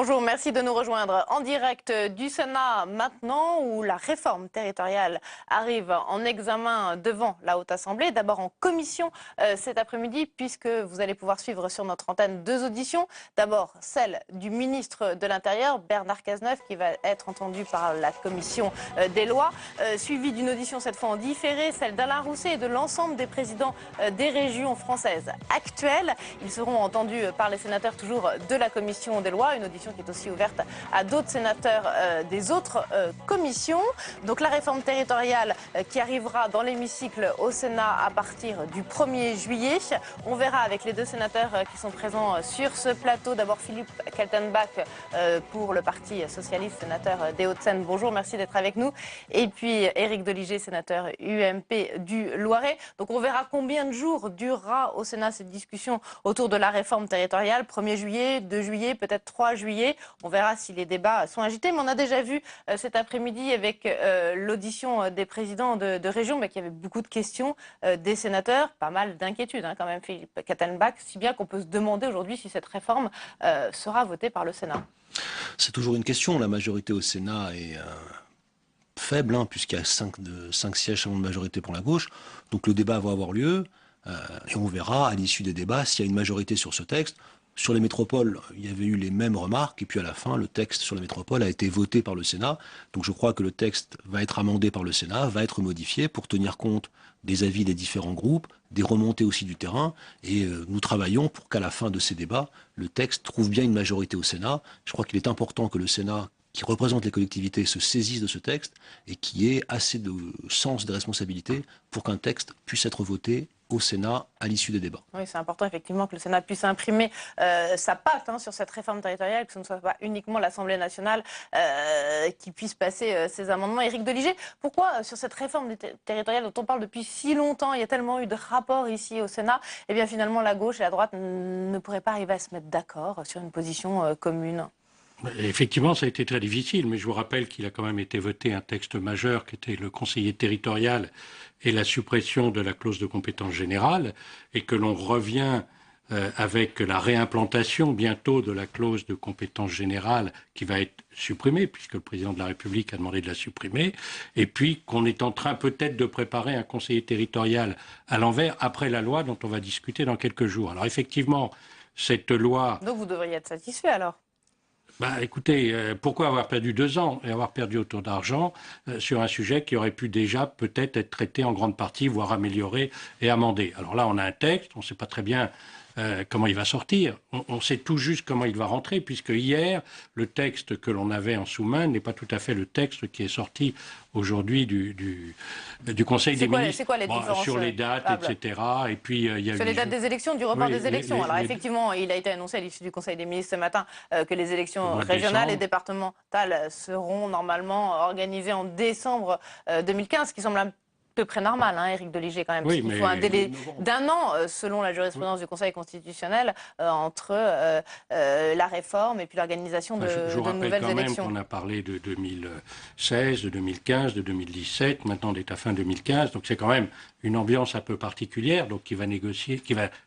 Bonjour, merci de nous rejoindre en direct du Sénat maintenant où la réforme territoriale arrive en examen devant la Haute Assemblée. D'abord en commission cet après-midi puisque vous allez pouvoir suivre sur notre antenne deux auditions. D'abord celle du ministre de l'Intérieur, Bernard Cazeneuve, qui va être entendu par la commission des lois, suivie d'une audition cette fois en différé, celle d'Alain Rousset et de l'ensemble des présidents des régions françaises actuelles. Ils seront entendus par les sénateurs toujours de la commission des lois, une audition qui est aussi ouverte à d'autres sénateurs des autres commissions. Donc la réforme territoriale qui arrivera dans l'hémicycle au Sénat à partir du 1er juillet. On verra avec les deux sénateurs qui sont présents sur ce plateau. D'abord Philippe Kaltenbach pour le Parti socialiste, sénateur des Hauts-de-Seine. Bonjour, merci d'être avec nous. Et puis Éric Doligé, sénateur UMP du Loiret. Donc on verra combien de jours durera au Sénat cette discussion autour de la réforme territoriale. 1er juillet, 2 juillet, peut-être 3 juillet. On verra si les débats sont agités. Mais on a déjà vu cet après-midi avec l'audition des présidents de région qu'il y avait beaucoup de questions des sénateurs, pas mal d'inquiétudes quand même, Philippe Kaltenbach, si bien qu'on peut se demander aujourd'hui si cette réforme sera votée par le Sénat. C'est toujours une question. La majorité au Sénat est faible, puisqu'il y a 5 sièges de majorité pour la gauche. Donc le débat va avoir lieu. Et on verra à l'issue des débats s'il y a une majorité sur ce texte. Sur les métropoles, il y avait eu les mêmes remarques, et puis à la fin, le texte sur la métropole a été voté par le Sénat. Donc je crois que le texte va être amendé par le Sénat, va être modifié pour tenir compte des avis des différents groupes, des remontées aussi du terrain, et nous travaillons pour qu'à la fin de ces débats, le texte trouve bien une majorité au Sénat. Je crois qu'il est important que le Sénat, qui représente les collectivités, se saisisse de ce texte et qui ait assez de sens de responsabilité pour qu'un texte puisse être voté au Sénat à l'issue des débats. Oui, c'est important effectivement que le Sénat puisse imprimer sa patte sur cette réforme territoriale, que ce ne soit pas uniquement l'Assemblée nationale qui puisse passer ces amendements. Éric Doligé, pourquoi sur cette réforme territoriale dont on parle depuis si longtemps, il y a tellement eu de rapports ici au Sénat, et bien finalement la gauche et la droite ne pourraient pas arriver à se mettre d'accord sur une position commune? Effectivement, ça a été très difficile, mais je vous rappelle qu'il a quand même été voté un texte majeur qui était le conseiller territorial et la suppression de la clause de compétence générale, et que l'on revient avec la réimplantation bientôt de la clause de compétence générale qui va être supprimée, puisque le président de la République a demandé de la supprimer, et puis qu'on est en train peut-être de préparer un conseiller territorial à l'envers après la loi dont on va discuter dans quelques jours. Alors effectivement, cette loi... Donc vous devriez être satisfait alors? Écoutez, pourquoi avoir perdu 2 ans et avoir perdu autant d'argent sur un sujet qui aurait pu déjà peut-être être traité en grande partie, voire amélioré et amendé? Alors là, on a un texte, on ne sait pas très bien comment il va sortir. On sait tout juste comment il va rentrer, puisque hier, le texte que l'on avait en sous-main n'est pas tout à fait le texte qui est sorti aujourd'hui du Conseil des ministres. C'est quoi les différences sur les dates, etc. Et puis, il y a sur les dates des élections, du report des élections. Alors effectivement, il a été annoncé à l'issue du Conseil des ministres ce matin que les élections régionales et départementales seront normalement organisées en décembre 2015, ce qui semble un peu près normal, Éric Doligé, quand même. Oui, il faut un délai d'1 an, selon la jurisprudence du Conseil constitutionnel, entre la réforme et puis l'organisation de nouvelles élections. Je vous rappelle quand même qu'on a parlé de 2016, de 2015, de 2017, maintenant on est à fin 2015, donc c'est quand même une ambiance un peu particulière, donc qui va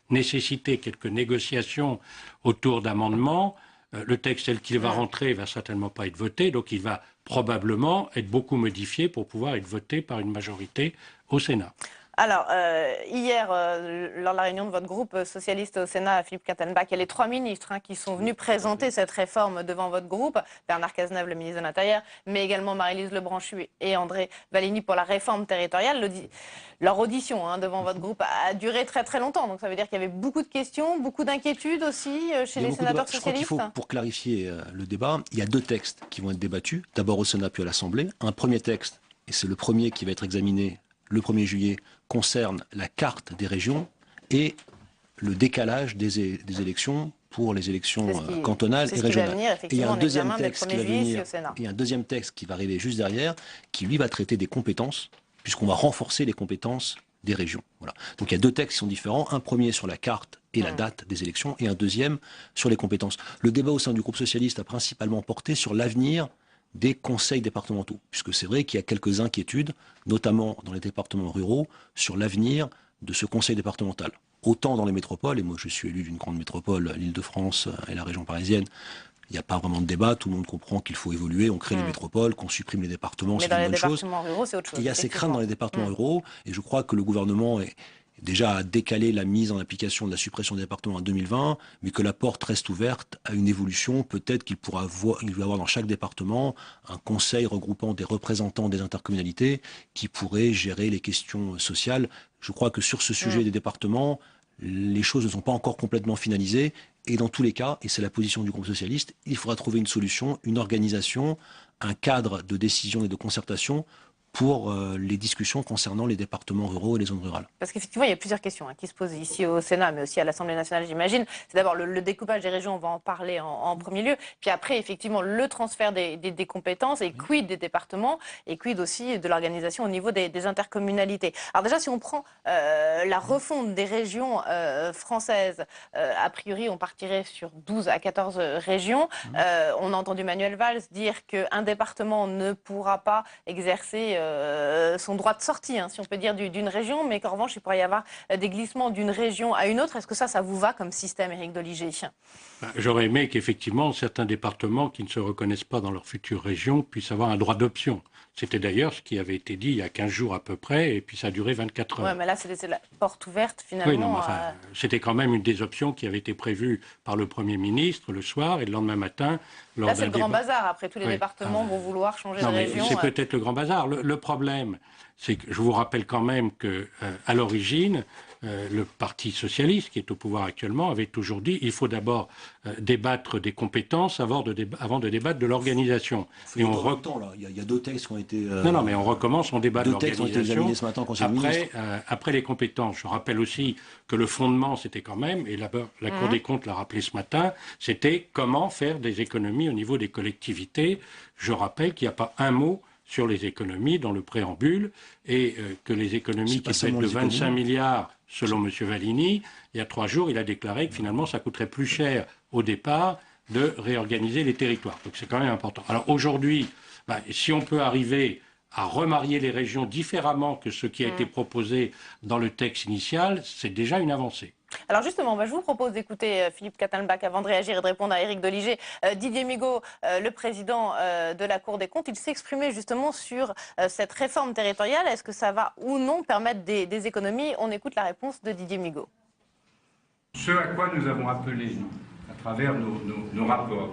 nécessiter quelques négociations autour d'amendements. Le texte tel qu'il va rentrer va certainement pas être voté, donc il va probablement être beaucoup modifié pour pouvoir être voté par une majorité au Sénat. Alors, hier, lors de la réunion de votre groupe socialiste au Sénat, Philippe Kaltenbach, il y a les 3 ministres qui sont venus présenter cette réforme devant votre groupe. Bernard Cazeneuve, le ministre de l'Intérieur, mais également Marie-Lise Lebranchu et André Vallini pour la réforme territoriale. Leur audition devant votre groupe a duré très très longtemps. Donc ça veut dire qu'il y avait beaucoup de questions, beaucoup d'inquiétudes aussi chez les sénateurs socialistes. Je crois qu'il faut, pour clarifier le débat, il y a 2 textes qui vont être débattus, d'abord au Sénat puis à l'Assemblée. Un premier texte, et c'est le premier qui va être examiné le 1er juillet, concerne la carte des régions et le décalage des élections pour les élections cantonales et régionales. Et il y a un deuxième texte qui va venir, et un deuxième texte qui va arriver juste derrière, qui lui va traiter des compétences, puisqu'on va renforcer les compétences des régions. Voilà. Donc il y a 2 textes qui sont différents, un premier sur la carte et la date des élections, et un deuxième sur les compétences. Le débat au sein du groupe socialiste a principalement porté sur l'avenir des conseils départementaux, puisque c'est vrai qu'il y a quelques inquiétudes, notamment dans les départements ruraux, sur l'avenir de ce conseil départemental. Autant dans les métropoles, et moi je suis élu d'une grande métropole, l'Île-de-France et la région parisienne, Il n'y a pas vraiment de débat, tout le monde comprend qu'il faut évoluer, on crée les métropoles, qu'on supprime les départements, c'est une bonne chose. Mais dans les départements ruraux, c'est autre chose. Il y a ces craintes dans les départements ruraux, et je crois que le gouvernement est déjà a décalé la mise en application de la suppression des départements en 2020, mais que la porte reste ouverte à une évolution. Peut-être qu'il va y avoir dans chaque département un conseil regroupant des représentants des intercommunalités qui pourraient gérer les questions sociales. Je crois que sur ce sujet des départements, les choses ne sont pas encore complètement finalisées. Et dans tous les cas, et c'est la position du groupe socialiste, il faudra trouver une solution, une organisation, un cadre de décision et de concertation pour les discussions concernant les départements ruraux et les zones rurales. Parce qu'effectivement, il y a plusieurs questions qui se posent ici au Sénat, mais aussi à l'Assemblée nationale, j'imagine. C'est d'abord le découpage des régions, on va en parler en premier lieu. Puis après, effectivement, le transfert des compétences, et quid des départements, et quid aussi de l'organisation au niveau des intercommunalités. Alors déjà, si on prend la refonte des régions françaises, a priori, on partirait sur 12 à 14 régions. On a entendu Manuel Valls dire qu'un département ne pourra pas exercer son droit de sortie, si on peut dire, d'une région, mais qu'en revanche, il pourrait y avoir des glissements d'une région à une autre. Est-ce que ça vous va comme système, Éric Doligé? J'aurais aimé qu'effectivement, certains départements qui ne se reconnaissent pas dans leur future région puissent avoir un droit d'option. C'était d'ailleurs ce qui avait été dit il y a 15 jours à peu près, et puis ça a duré 24 heures. Oui, mais là, c'est la porte ouverte, finalement. Oui, non, mais enfin, c'était quand même une des options qui avait été prévue par le Premier ministre le soir et le lendemain matin. Là, c'est le grand bazar. Après, tous les départements vont vouloir changer de région. C'est peut-être le grand bazar. Le problème, c'est que je vous rappelle quand même qu'à l'origine, le Parti socialiste, qui est au pouvoir actuellement, avait toujours dit qu'il faut d'abord débattre des compétences avant de débattre de l'organisation. Et on reprend là. Il y a deux textes qui ont été. Non, mais on recommence, on débat de l'organisation. Deux textes ont été examinés ce matin au Conseil des ministres. Après les compétences, je rappelle aussi que le fondement, c'était quand même, et la Cour des comptes l'a rappelé ce matin, c'était comment faire des économies au niveau des collectivités. Je rappelle qu'il n'y a pas un mot sur les économies dans le préambule, et que les économies qui étaient de 25 milliards, selon M. Vallini, il y a 3 jours, il a déclaré que finalement, ça coûterait plus cher au départ de réorganiser les territoires. Donc c'est quand même important. Alors aujourd'hui, si on peut arriver à remarier les régions différemment que ce qui a été proposé dans le texte initial, c'est déjà une avancée. Alors justement, je vous propose d'écouter Philippe Kattenbach avant de réagir et de répondre à Éric Doligé. Didier Migaud, le président de la Cour des comptes, il s'exprimait justement sur cette réforme territoriale. Est-ce que ça va ou non permettre des économies? On écoute la réponse de Didier Migaud. Ce à quoi nous avons appelé, à travers nos rapports,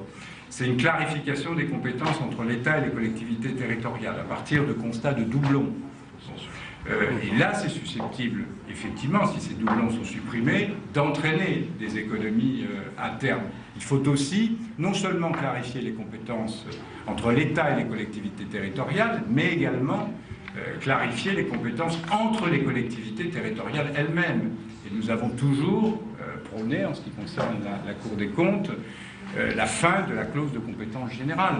c'est une clarification des compétences entre l'État et les collectivités territoriales, à partir de constats de doublons. Et là, c'est susceptible, effectivement, si ces doublons sont supprimés, d'entraîner des économies internes. Il faut aussi non seulement clarifier les compétences entre l'État et les collectivités territoriales, mais également clarifier les compétences entre les collectivités territoriales elles-mêmes. Et nous avons toujours prôné, en ce qui concerne la Cour des comptes, la fin de la clause de compétence générale.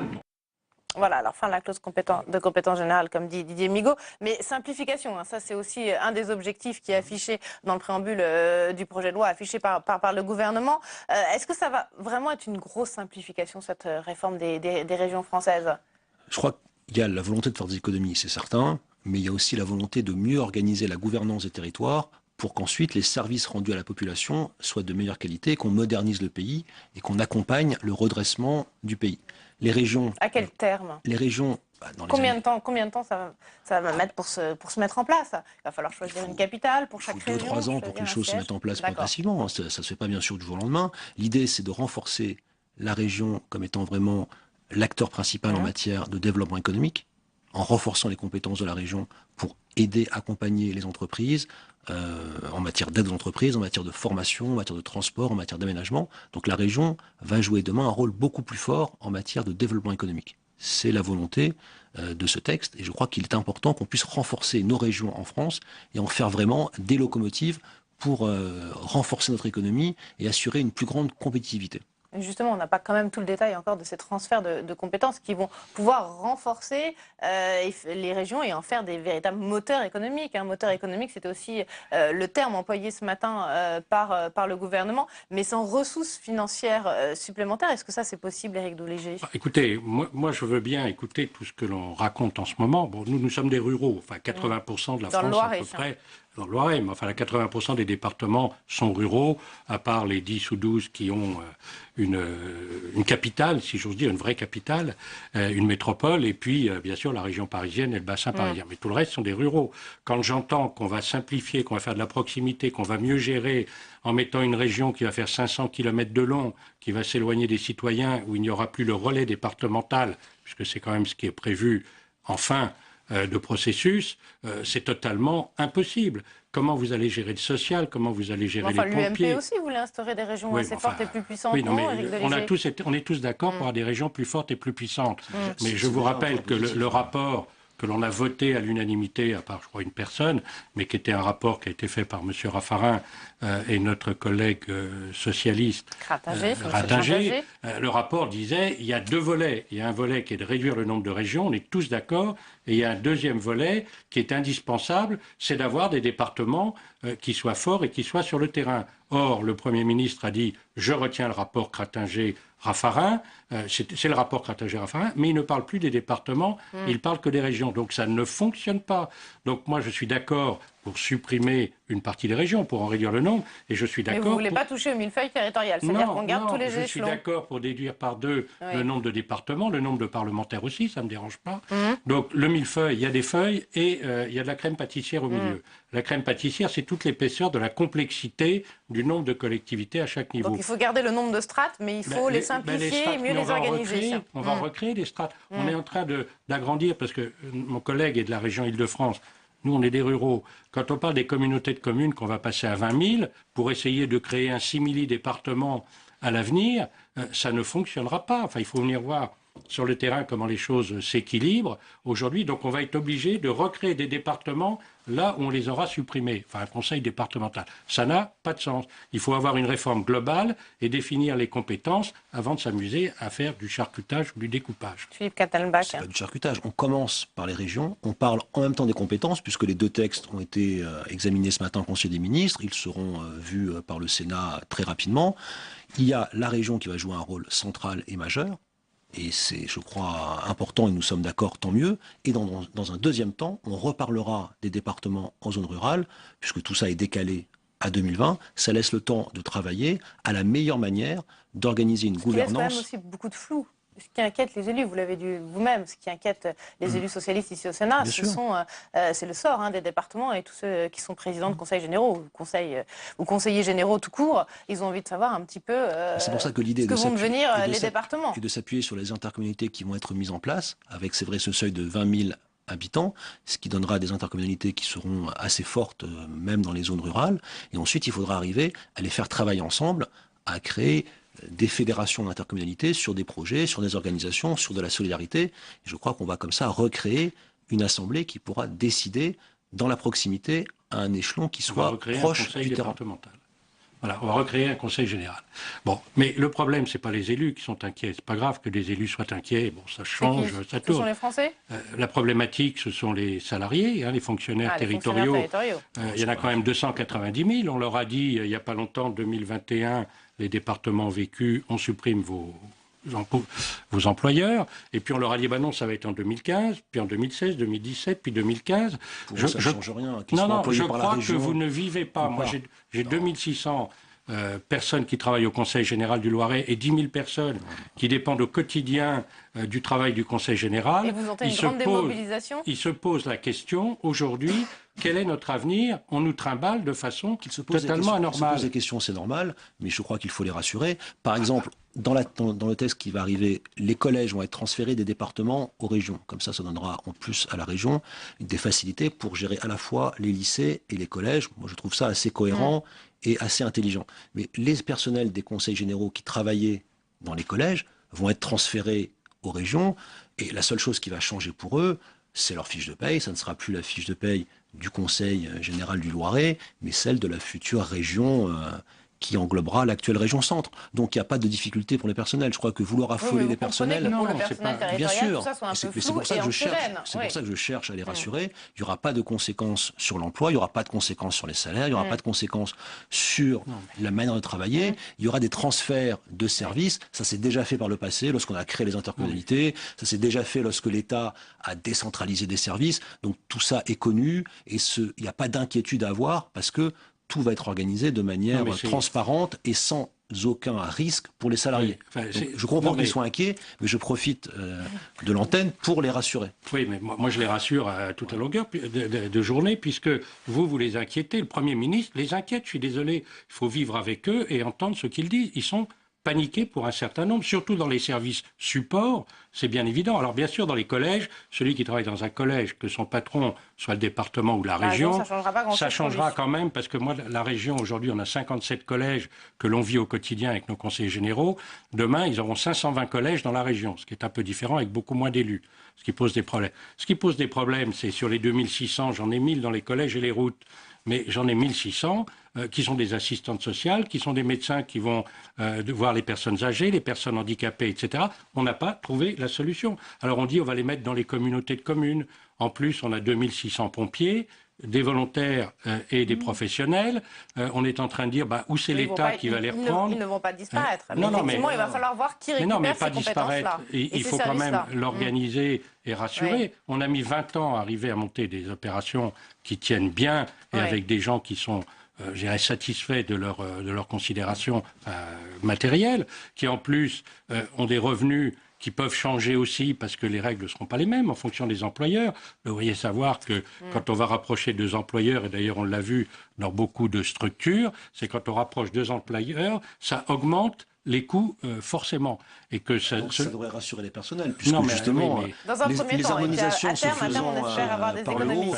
Voilà, alors fin de la clause de compétence générale, comme dit Didier Migaud, mais simplification, ça c'est aussi un des objectifs qui est affiché dans le préambule du projet de loi, affiché par le gouvernement. Est-ce que ça va vraiment être une grosse simplification, cette réforme des régions françaises? Je crois qu'il y a la volonté de faire des économies, c'est certain, mais il y a aussi la volonté de mieux organiser la gouvernance des territoires pour qu'ensuite les services rendus à la population soient de meilleure qualité, qu'on modernise le pays et qu'on accompagne le redressement du pays. Les régions... À quel terme? Les régions... Combien de temps ça va mettre pour se mettre en place? Il va falloir choisir une capitale pour chaque région? 2-3 ans pour que les choses se mettent en place progressivement. Ça ne se fait pas bien sûr du jour au lendemain. L'idée, c'est de renforcer la région comme étant vraiment l'acteur principal en matière de développement économique, en renforçant les compétences de la région pour aider, accompagner les entreprises, en matière d'aide aux entreprises, en matière de formation, en matière de transport, en matière d'aménagement. Donc la région va jouer demain un rôle beaucoup plus fort en matière de développement économique. C'est la volonté de ce texte et je crois qu'il est important qu'on puisse renforcer nos régions en France et en faire vraiment des locomotives pour renforcer notre économie et assurer une plus grande compétitivité. Justement, on n'a pas quand même tout le détail encore de ces transferts de compétences qui vont pouvoir renforcer les régions et en faire des véritables moteurs économiques. Un moteur économique, c'était aussi le terme employé ce matin par le gouvernement, mais sans ressources financières supplémentaires. Est-ce que ça, c'est possible, Éric Doligé? Écoutez, moi, je veux bien écouter tout ce que l'on raconte en ce moment. Bon, nous sommes des ruraux, enfin 80% de la France à peu près. dans le Loiret, mais enfin, 80% des départements sont ruraux, à part les 10 ou 12 qui ont une capitale, si j'ose dire, une vraie capitale, une métropole, et puis, bien sûr, la région parisienne et le bassin parisien. Mais tout le reste sont des ruraux. Quand j'entends qu'on va simplifier, qu'on va faire de la proximité, qu'on va mieux gérer en mettant une région qui va faire 500 km de long, qui va s'éloigner des citoyens, où il n'y aura plus le relais départemental, puisque c'est quand même ce qui est prévu en fin de processus, c'est totalement impossible. Comment vous allez gérer le social? Comment vous allez gérer les pompiers? L'UMP aussi voulait instaurer des régions assez fortes et plus puissantes. Oui, non, mais Éric on est tous d'accord pour avoir des régions plus fortes et plus puissantes. Mais je vous rappelle que le rapport que l'on a voté à l'unanimité, à part, je crois, une personne, mais qui était un rapport qui a été fait par M. Raffarin et notre collègue socialiste Ratinger. Le rapport disait il y a deux volets. Il y a un volet qui est de réduire le nombre de régions, on est tous d'accord, et il y a un deuxième volet qui est indispensable, c'est d'avoir des départements qui soient forts et qui soient sur le terrain. Or, le Premier ministre a dit je retiens le rapport Raffarin, c'est le rapport Raffarin, mais il ne parle plus des départements, il parle que des régions. Donc ça ne fonctionne pas. Donc moi je suis d'accord pour supprimer une partie des régions, pour en réduire le nombre, et je suis d'accord... Mais vous ne voulez pas toucher au millefeuille territorial, c'est-à-dire qu'on garde tous les échelons. Je suis d'accord pour déduire par deux le nombre de départements, le nombre de parlementaires aussi, ça ne me dérange pas. Donc le millefeuille, il y a des feuilles et il y a de la crème pâtissière au milieu. La crème pâtissière, c'est toute l'épaisseur de la complexité du nombre de collectivités à chaque niveau. Donc il faut garder le nombre de strates, mais il faut les simplifier et mieux les organiser. On va recréer des strates. On est en train d'agrandir, parce que mon collègue est de la région Île-de-France. Nous, on est des ruraux. Quand on parle des communautés de communes qu'on va passer à 20 000 pour essayer de créer un simili-département à l'avenir, ça ne fonctionnera pas. Enfin, il faut venir voir sur le terrain comment les choses s'équilibrent aujourd'hui. Donc, on va être obligé de recréer des départements là où on les aura supprimés. Enfin, un conseil départemental. Ça n'a pas de sens. Il faut avoir une réforme globale et définir les compétences avant de s'amuser à faire du charcutage ou du découpage. Philippe Kattelbach. C'est pas du charcutage. On commence par les régions. On parle en même temps des compétences, puisque les deux textes ont été examinés ce matin au Conseil des ministres. Ils seront vus par le Sénat très rapidement. Il y a la région qui va jouer un rôle central et majeur. Et c'est, je crois, important, et nous sommes d'accord, tant mieux. Et dans un deuxième temps, on reparlera des départements en zone rurale, puisque tout ça est décalé à 2020. Ça laisse le temps de travailler à la meilleure manière d'organiser une gouvernance. Il laisse quand même aussi beaucoup de flou. Ce qui inquiète les élus, vous l'avez dit vous-même, ce qui inquiète les élus socialistes ici au Sénat, c'est le sort des départements et tous ceux qui sont présidents de conseils généraux ou conseillers généraux tout court. Ils ont envie de savoir un petit peu c'est pour ça que l'idée ce que vont devenir les départements. Et de s'appuyer sur les intercommunalités qui vont être mises en place, avec, c'est vrai, ce seuil de 20 000 habitants, ce qui donnera des intercommunalités qui seront assez fortes, même dans les zones rurales. Et ensuite, il faudra arriver à les faire travailler ensemble, à créer des fédérations d'intercommunalités sur des projets, sur des organisations, sur de la solidarité. Et je crois qu'on va comme ça recréer une assemblée qui pourra décider dans la proximité à un échelon qui soit proche du terrain. Voilà, on va recréer un conseil général. Bon, mais le problème, c'est pas les élus qui sont inquiets. C'est pas grave que les élus soient inquiets. Bon, ça change, ça tourne. Ce sont les Français. La problématique, ce sont les salariés, les fonctionnaires territoriaux. Il y en a quand même 290 000. On leur a dit, il n'y a pas longtemps, 2021, les départements vécus, on supprime vos employeurs, et puis on leur a dit, non, ça va être en 2015, puis en 2016, 2017, puis 2015. Ça ne change rien. Non, je crois que vous ne vivez pas. Moi, j'ai 2600 personnes qui travaillent au Conseil général du Loiret et 10 000 personnes qui dépendent au quotidien du travail du Conseil général. Et vous sentez une grande démobilisation ? Il se pose la question, aujourd'hui, quel est notre avenir? On nous trimballe de façon totalement anormale. Qu'il se pose des questions, c'est normal, mais je crois qu'il faut les rassurer. Par exemple, dans le texte qui va arriver, les collèges vont être transférés des départements aux régions. Comme ça donnera en plus à la région des facilités pour gérer à la fois les lycées et les collèges. Moi, je trouve ça assez cohérent et assez intelligent. Mais les personnels des conseils généraux qui travaillaient dans les collèges vont être transférés aux régions. Et la seule chose qui va changer pour eux, c'est leur fiche de paye. Ça ne sera plus la fiche de paye du Conseil général du Loiret, mais celle de la future région qui englobera l'actuelle région centre. Donc il n'y a pas de difficulté pour les personnels. Je crois que vouloir affoler les personnels, que pour le non, c'est personnel pas- bien territorial, sûr, tout ça soit un c'est peu c'est flou pour ça et que je cherche, anxiogène. c'est Oui. pour ça que je cherche à les rassurer. Il n'y aura pas de conséquences sur l'emploi, il n'y aura pas de conséquences sur les salaires, il n'y aura pas de conséquences sur la manière de travailler. Il y aura des transferts de services. Ça s'est déjà fait par le passé lorsqu'on a créé les intercommunalités. Ça s'est déjà fait lorsque l'État a décentralisé des services. Donc tout ça est connu et il n'y a pas d'inquiétude à avoir parce que tout va être organisé de manière Non, mais transparente et sans aucun risque pour les salariés. Oui, enfin, Donc, je comprends qu'ils soient inquiets, mais je profite de l'antenne pour les rassurer. Oui, mais moi je les rassure à toute la longueur de journée, puisque vous les inquiétez. Le Premier ministre les inquiète, je suis désolé. Il faut vivre avec eux et entendre ce qu'ils disent. Ils sont paniqués pour un certain nombre, surtout dans les services supports, c'est bien évident. Alors bien sûr, dans les collèges, celui qui travaille dans un collège, que son patron soit le département ou la région, ça changera pas grand-chose. ça changera quand même, parce que moi, la région, aujourd'hui, on a 57 collèges que l'on vit au quotidien avec nos conseillers généraux. Demain, ils auront 520 collèges dans la région, ce qui est un peu différent, avec beaucoup moins d'élus, ce qui pose des problèmes. Ce qui pose des problèmes, c'est sur les 2600, j'en ai 1000 dans les collèges et les routes, mais j'en ai 1600 qui sont des assistantes sociales, qui sont des médecins qui vont voir les personnes âgées, les personnes handicapées, etc. On n'a pas trouvé la solution. Alors on dit on va les mettre dans les communautés de communes. En plus, on a 2600 pompiers, des volontaires et des professionnels. On est en train de dire où c'est l'État qui va les reprendre. Ils ne vont pas disparaître. Mais Non, effectivement, il va falloir voir qui récupère mais ces pas disparaître. compétences-là. Il faut quand même l'organiser et rassurer. On a mis 20 ans à arriver à monter des opérations qui tiennent bien et avec des gens qui sont satisfaits de leur considération matérielle, qui en plus ont des revenus qui peuvent changer aussi parce que les règles ne seront pas les mêmes en fonction des employeurs. Vous devriez savoir que quand on va rapprocher deux employeurs, et d'ailleurs on l'a vu dans beaucoup de structures, c'est quand on rapproche deux employeurs, ça augmente les coûts forcément. Et que ça devrait rassurer les personnels, puisque non, mais, justement, dans un premier les temps, harmonisations à terme, on espère avoir des par le économies. haut,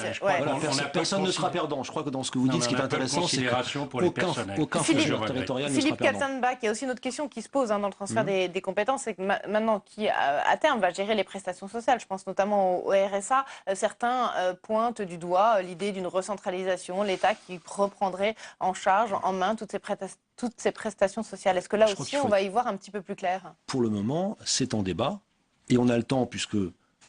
personne ne sera perdant. Je crois que dans ce que vous dites, ce qui est intéressant, c'est qu'aucun fonctionnaire territorial ne sera perdant. Philippe Katzenbach, il y a aussi une autre question qui se pose dans le transfert des compétences, c'est que maintenant, qui à terme va gérer les prestations sociales, je pense notamment au RSA, certains pointent du doigt l'idée d'une recentralisation, l'État qui reprendrait en charge, en main, toutes ces prestations sociales. Est-ce que là aussi, on va y voir un petit peu plus clair? Pour le moment, c'est en débat, et on a le temps, puisque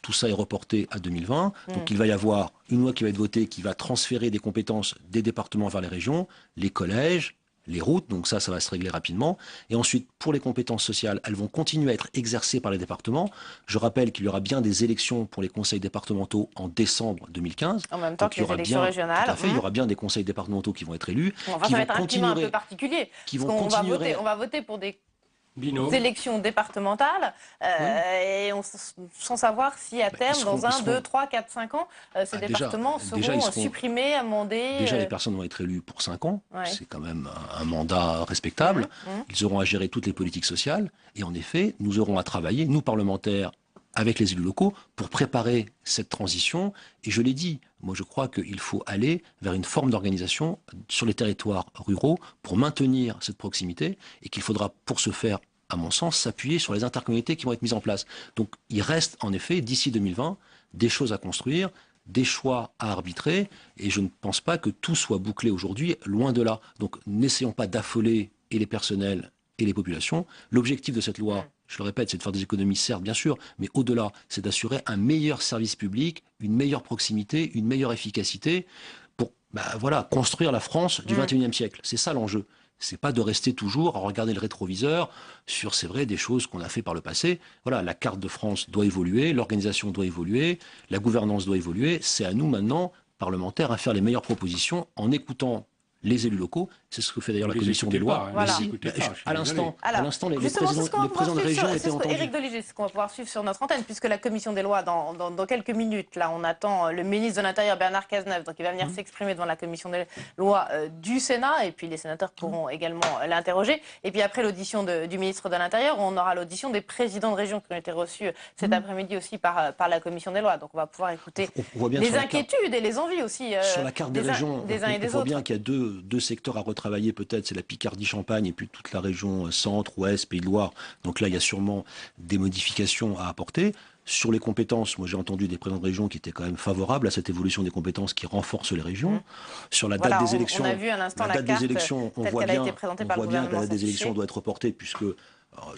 tout ça est reporté à 2020. Donc il va y avoir une loi qui va être votée, qui va transférer des compétences des départements vers les régions, les collèges, les routes, donc ça va se régler rapidement. Et ensuite, pour les compétences sociales, elles vont continuer à être exercées par les départements. Je rappelle qu'il y aura bien des élections pour les conseils départementaux en décembre 2015. En même temps que les élections régionales. Tout à fait, il y aura bien des conseils départementaux qui vont être élus. Enfin, ça va être un climat un peu particulier. On va voter pour des élections départementales et sans savoir si à terme, dans 1, 2, 3, 4, 5 ans, ces départements seront supprimés, amendés. Déjà, les personnes vont être élues pour 5 ans. C'est quand même un mandat respectable. Ils auront à gérer toutes les politiques sociales. Et en effet, nous aurons à travailler, nous parlementaires, avec les élus locaux, pour préparer cette transition. Et je l'ai dit, moi je crois qu'il faut aller vers une forme d'organisation sur les territoires ruraux pour maintenir cette proximité et qu'il faudra pour ce faire, à mon sens, s'appuyer sur les intercommunalités qui vont être mises en place. Donc il reste en effet, d'ici 2020, des choses à construire, des choix à arbitrer, et je ne pense pas que tout soit bouclé aujourd'hui, loin de là. Donc n'essayons pas d'affoler et les personnels et les populations. L'objectif de cette loi, je le répète, c'est de faire des économies, certes, bien sûr, mais au-delà, c'est d'assurer un meilleur service public, une meilleure proximité, une meilleure efficacité pour construire la France du XXIe siècle. C'est ça l'enjeu. C'est pas de rester toujours à regarder le rétroviseur sur, c'est vrai, des choses qu'on a fait par le passé. Voilà, la carte de France doit évoluer, l'organisation doit évoluer, la gouvernance doit évoluer. C'est à nous maintenant, parlementaires, à faire les meilleures propositions en écoutant les élus locaux. C'est ce que fait d'ailleurs la commission des lois. À l'instant, les présidents de région étaient entendus. Éric Doligé, c'est ce qu'on va pouvoir suivre sur notre antenne, puisque la commission des lois, dans quelques minutes, là, on attend le ministre de l'Intérieur, Bernard Cazeneuve, donc il va venir s'exprimer devant la commission des lois du Sénat, et puis les sénateurs pourront également l'interroger. Et puis après l'audition du ministre de l'Intérieur, on aura l'audition des présidents de région qui ont été reçus cet après-midi aussi par la commission des lois. Donc on va pouvoir écouter les inquiétudes et les envies aussi sur la carte des régions, des uns et des autres. On voit bien qu'il y a deux secteurs à retravailler peut-être, c'est la Picardie-Champagne et puis toute la région centre, ouest, Pays de Loire. Donc là, il y a sûrement des modifications à apporter. Sur les compétences, moi j'ai entendu des présidents de région qui étaient quand même favorables à cette évolution des compétences qui renforce les régions. Sur la date des élections, on a vu à l'instant la date carte des élections, on telle voit qu'elle a bien, été présentée on par le voit bien que la gouvernement date des élections s'afficher. doit être reportée puisque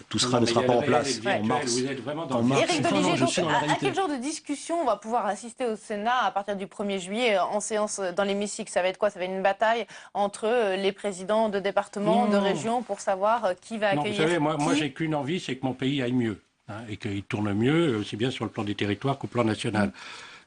tout Non, ne mais il y sera a pas le en réel et place le virtuel. en mars. Vous êtes vraiment dans En le mars. Éric Non, non, Doligé, je donc, suis dans la à réalité. quel genre de discussion on va pouvoir assister au Sénat à partir du 1er juillet en séance dans l'hémicycle? Ça va être quoi? Ça va être une bataille entre les présidents de départements, de Non. régions pour savoir qui va Non, accueillir vous savez, moi qui. j'ai qu'une envie, c'est que mon pays aille mieux, hein, et qu'il tourne mieux, aussi bien sur le plan des territoires qu'au plan national.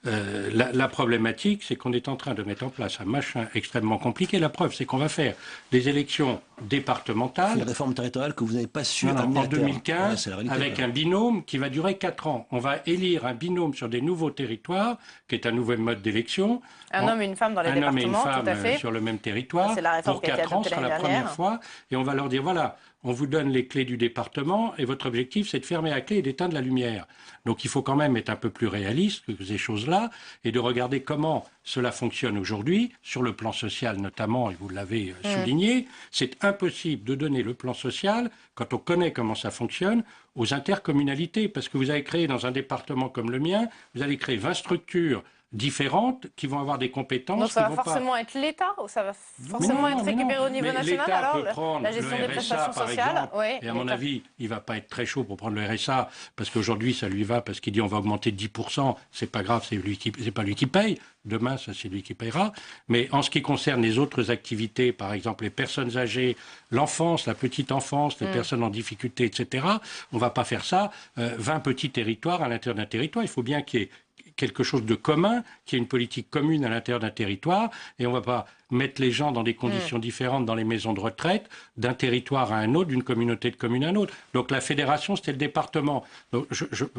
La problématique, c'est qu'on est en train de mettre en place un machin extrêmement compliqué. La preuve, c'est qu'on va faire des élections C'est départementales une réforme territoriale que vous n'avez pas su non, amener en à terme. 2015 Ouais, c'est la réalité, avec là. un binôme qui va durer 4 ans. On va élire un binôme sur des nouveaux territoires, qui est un nouveau mode d'élection. Un homme et une femme dans les Un homme et une départements, femme tout à fait. sur le même territoire. C'est la réforme Pour qui a été 4 ans, ce adoptée sera la l'année première dernière. fois. Et on va leur dire, voilà, on vous donne les clés du département et votre objectif, c'est de fermer la clé et d'éteindre la lumière. Donc il faut quand même être un peu plus réaliste que ces choses-là et de regarder comment cela fonctionne aujourd'hui, sur le plan social notamment, et vous l'avez souligné. C'est impossible de donner le plan social, quand on connaît comment ça fonctionne, aux intercommunalités. Parce que vous avez créé dans un département comme le mien, vous allez créer 20 structures différentes qui vont avoir des compétences. Donc ça qui va vont forcément être l'État ou ça va forcément non, être mais récupéré non. au niveau Mais national l'État alors peut prendre la gestion le des RSA, prestations par sociales exemple, oui, et à mon l'État. avis, il va pas être très chaud pour prendre le RSA parce qu'aujourd'hui ça lui va parce qu'il dit on va augmenter de 10%, c'est pas grave, c'est pas lui qui paye. Demain, ça c'est lui qui payera. Mais en ce qui concerne les autres activités, par exemple les personnes âgées, l'enfance, la petite enfance, les personnes en difficulté, etc., on va pas faire ça 20 petits territoires à l'intérieur d'un territoire. Il faut bien qu'il y ait quelque chose de commun, qui est une politique commune à l'intérieur d'un territoire, et on ne va pas mettre les gens dans des conditions différentes dans les maisons de retraite, d'un territoire à un autre, d'une communauté de communes à un autre. Donc la fédération, c'était le département. Donc,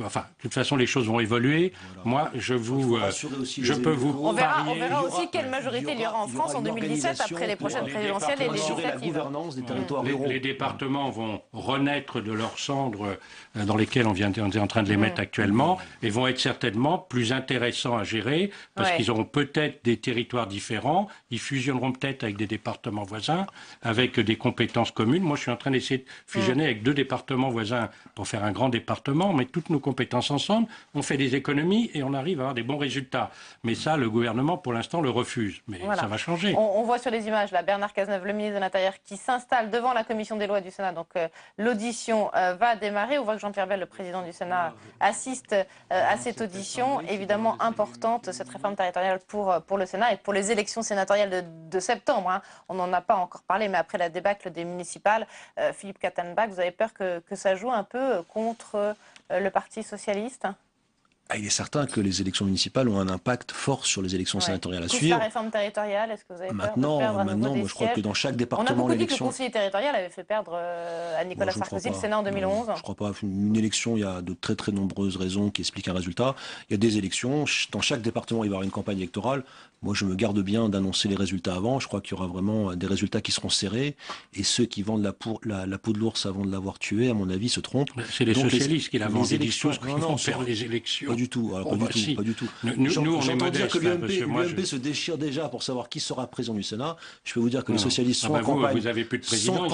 enfin, de toute façon, les choses vont évoluer. Voilà. Moi, je peux vous on verra parier. aussi quelle majorité il y aura en France en 2017 après les prochaines présidentielles et législatives. La gouvernance des territoires ruraux. Les départements vont renaître de leurs cendres dans lesquelles on est en train de les mettre actuellement et vont être certainement plus intéressants à gérer parce qu'ils auront peut-être des territoires différents. Ils fusionneront peut-être avec des départements voisins, avec des compétences communes. Moi, je suis en train d'essayer de fusionner avec 2 départements voisins pour faire un grand département, on met toutes nos compétences ensemble, on fait des économies et on arrive à avoir des bons résultats. Mais ça, le gouvernement, pour l'instant, le refuse. Mais ça va changer. On voit sur les images, là, Bernard Cazeneuve, le ministre de l'Intérieur, qui s'installe devant la commission des lois du Sénat. Donc, l'audition va démarrer. On voit que Jean-Pierre Bel, le président du Sénat, assiste à cette audition. Évidemment importante, cette réforme territoriale pour le Sénat et pour les élections sénatoriales de septembre. Hein. On n'en a pas encore parlé, mais après la débâcle des municipales, Philippe Kattenbach, vous avez peur que ça joue un peu contre le Parti socialiste? Il est certain que les élections municipales ont un impact fort sur les élections sénatoriales à suivre. La réforme territoriale, est-ce que vous avez peur de perdre à nouveau Maintenant, des moi, je crois que dans chaque département, on a beaucoup l'élection... dit que le conseiller territorial avait fait perdre à Nicolas Sarkozy le Sénat en 2011. Non, je ne crois pas. Une élection, il y a de très très nombreuses raisons qui expliquent un résultat. Il y a des élections. Dans chaque département, il va y avoir une campagne électorale. Moi, je me garde bien d'annoncer les résultats avant. Je crois qu'il y aura vraiment des résultats qui seront serrés. Et ceux qui vendent la peau de l'ours avant de l'avoir tué, à mon avis, se trompent. C'est les socialistes qui la vendent. Les élections, vont faire les élections. Pas du tout. Alors, pas du tout. Nous, on est modestes. L'UMP se déchire déjà pour savoir qui sera président du Sénat. Je peux vous dire que les socialistes sont en campagne. Vous avez plus de président,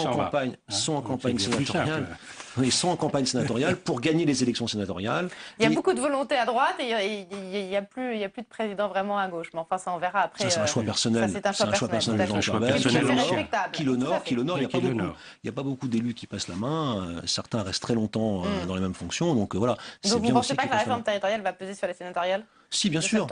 sont en campagne sénatoriale. Ils sont en campagne sénatoriale pour gagner les élections sénatoriales. Il y a beaucoup de volonté à droite et il n'y a plus de président vraiment à gauche. Mais enfin, ça, on verra après. Ça, c'est un choix personnel. C'est un choix personnel. Qui l'honore. Il n'y a pas beaucoup d'élus qui passent la main. Certains restent très longtemps dans les mêmes fonctions. Donc voilà. Donc vous ne pensez pas que la réforme territoriale va peser sur les sénatoriales? Si, bien sûr.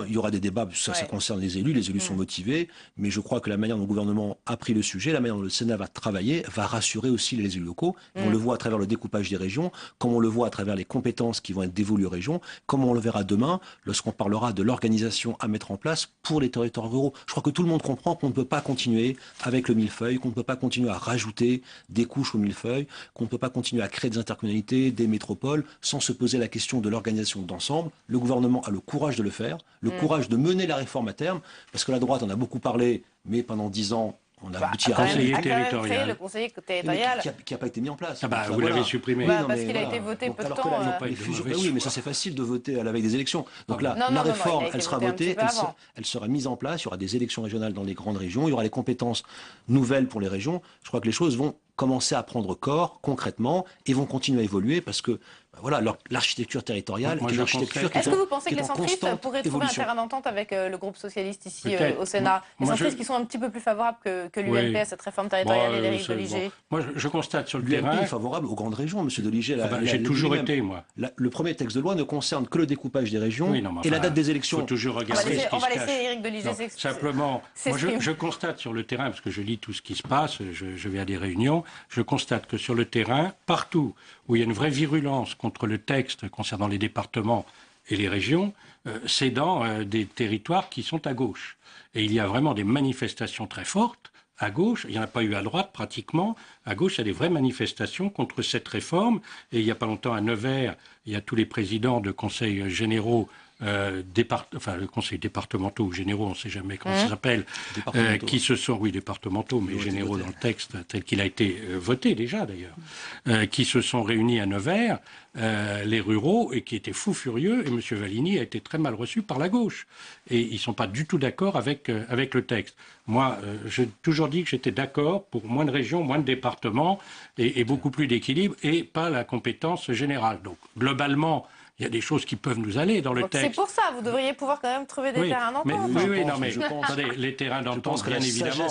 Il y aura des débats, ça concerne les élus sont motivés, mais je crois que la manière dont le gouvernement a pris le sujet, la manière dont le Sénat va travailler, va rassurer aussi les élus locaux. On le voit à travers le découpage des régions, comme on le voit à travers les compétences qui vont être dévolues aux régions, comme on le verra demain lorsqu'on parlera de l'organisation à mettre en place pour les territoires ruraux. Je crois que tout le monde comprend qu'on ne peut pas continuer avec le millefeuille, qu'on ne peut pas continuer à rajouter des couches au millefeuille, qu'on ne peut pas continuer à créer des intercommunalités, des métropoles, sans se poser la question de l'organisation d'ensemble. Le gouvernement a le courage de le faire, le courage de mener la réforme à terme, parce que la droite en a beaucoup parlé, mais pendant 10 ans, on a abouti à rien. Le conseiller territorial qui n'a pas été mis en place. Vous l'avez supprimé. Parce qu'il a été voté peu de temps. Oui, mais ça c'est facile de voter à la veille des élections. Donc là, la réforme, elle sera votée, elle sera mise en place, il y aura des élections régionales dans les grandes régions, il y aura les compétences nouvelles pour les régions. Je crois que les choses vont commencer à prendre corps concrètement et vont continuer à évoluer parce que Voilà, l'architecture territoriale Moi, est une je architecture constate- qui Est-ce est que en- vous pensez qui que est les en centristes constante pourraient trouver un évolution. terrain d'entente avec le groupe socialiste ici Peut-être. au Sénat? Les Moi, centristes qui sont un petit peu plus favorables que Oui. l'UMP à cette réforme territoriale et d'Éric Doligé. Moi, je constate sur le L'UMP terrain... est favorable aux grandes régions, M. Doligé. J'ai toujours été, moi. Le premier texte de loi ne concerne que le découpage des régions Oui, non, mais et la enfin, date des faut élections. toujours On va regarder ce laisser, qui on va se laisser cache. Éric Doligé Non, simplement, moi, s'exprimer. je constate sur le terrain, parce que je lis tout ce qui se passe, je vais à des réunions, je constate que sur le terrain, partout où il y a une vraie virulence contre le texte concernant les départements et les régions, c'est dans des territoires qui sont à gauche. Et il y a vraiment des manifestations très fortes à gauche. Il n'y en a pas eu à droite pratiquement. À gauche, il y a des vraies manifestations contre cette réforme. Et il n'y a pas longtemps, à Nevers, il y a tous les présidents de conseils généraux, le conseil départementaux ou généraux, on ne sait jamais comment ça s'appelle, qui se sont, oui, départementaux, mais généraux dans le texte, tel qu'il a été voté déjà d'ailleurs, qui se sont réunis à Nevers, les ruraux, et qui étaient fous furieux, et M. Valigny a été très mal reçu par la gauche. Et ils ne sont pas du tout d'accord avec le texte. Moi, j'ai toujours dit que j'étais d'accord pour moins de régions, moins de départements, et beaucoup plus d'équilibre, et pas la compétence générale. Donc, globalement, il y a des choses qui peuvent nous aller dans le texte. C'est pour ça, vous devriez pouvoir quand même trouver des terrains d'entente. Attendez, les terrains d'entente, bien évidemment.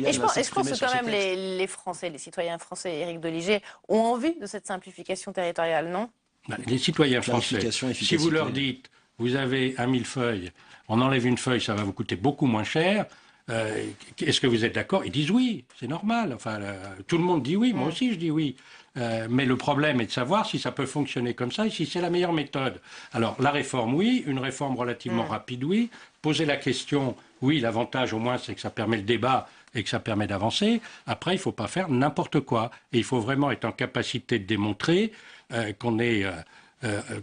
Et je pense que quand même les Français, les citoyens français, Éric Doligé, ont envie de cette simplification territoriale, non? Les citoyens français, si vous leur dites, vous avez un millefeuille, on enlève une feuille, ça va vous coûter beaucoup moins cher, est-ce que vous êtes d'accord? Ils disent oui, c'est normal. Enfin, tout le monde dit oui, moi aussi je dis oui. Mais le problème est de savoir si ça peut fonctionner comme ça et si c'est la meilleure méthode. Alors, la réforme, oui. Une réforme relativement rapide, oui. Poser la question, oui, l'avantage au moins, c'est que ça permet le débat et que ça permet d'avancer. Après, il ne faut pas faire n'importe quoi. Et il faut vraiment être en capacité de démontrer qu'on est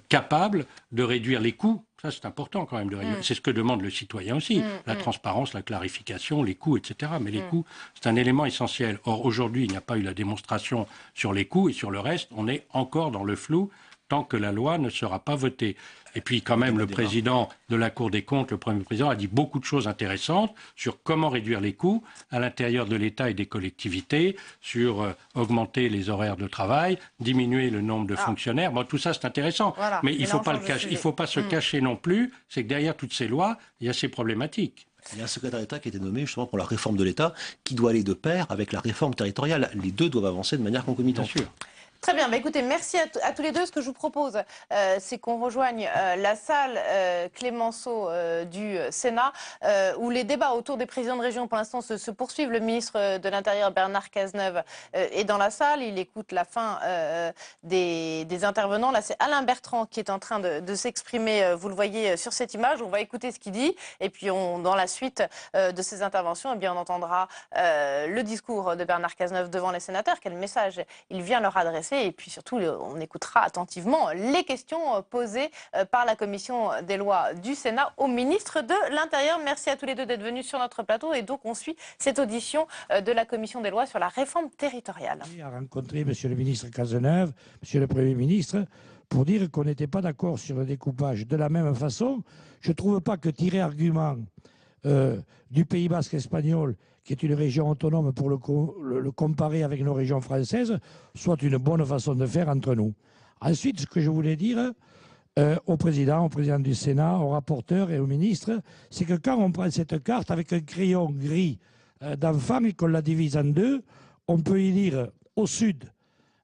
capable de réduire les coûts. Ça, c'est important quand même de réduire. C'est ce que demande le citoyen aussi. La transparence, la clarification, les coûts, etc. Mais les coûts, c'est un élément essentiel. Or, aujourd'hui, il n'y a pas eu la démonstration sur les coûts et sur le reste, on est encore dans le flou tant que la loi ne sera pas votée. Et puis quand même, le président de la Cour des comptes, le Premier président, a dit beaucoup de choses intéressantes sur comment réduire les coûts à l'intérieur de l'État et des collectivités, sur augmenter les horaires de travail, diminuer le nombre de fonctionnaires. Bon, tout ça, c'est intéressant. Voilà, mais il ne faut pas se cacher non plus, c'est que derrière toutes ces lois, il y a ces problématiques. Il y a un secrétaire d'État qui a été nommé justement pour la réforme de l'État, qui doit aller de pair avec la réforme territoriale. Les deux doivent avancer de manière concomitante. Bien sûr. Très bien, bah écoutez, merci à tous les deux. Ce que je vous propose, c'est qu'on rejoigne la salle Clémenceau du Sénat, où les débats autour des présidents de région, pour l'instant, se poursuivent. Le ministre de l'Intérieur, Bernard Cazeneuve, est dans la salle. Il écoute la fin des intervenants. Là, c'est Alain Bertrand qui est en train de s'exprimer. Vous le voyez sur cette image. On va écouter ce qu'il dit. Et puis, dans la suite de ces interventions, eh bien, on entendra le discours de Bernard Cazeneuve devant les sénateurs. Quel message il vient leur adresser. Et puis surtout, on écoutera attentivement les questions posées par la commission des lois du Sénat au ministre de l'Intérieur. Merci à tous les deux d'être venus sur notre plateau. Et donc, on suit cette audition de la commission des lois sur la réforme territoriale. J'ai rencontré M. le ministre Cazeneuve, M. le Premier ministre, pour dire qu'on n'était pas d'accord sur le découpage. De la même façon, je ne trouve pas que tirer argument du Pays basque espagnol, qui est une région autonome, pour le comparer avec nos régions françaises, soit une bonne façon de faire entre nous. Ensuite, ce que je voulais dire au président du Sénat, au rapporteur et au ministre, c'est que quand on prend cette carte avec un crayon gris d'enfant et qu'on la divise en deux, on peut y lire au sud,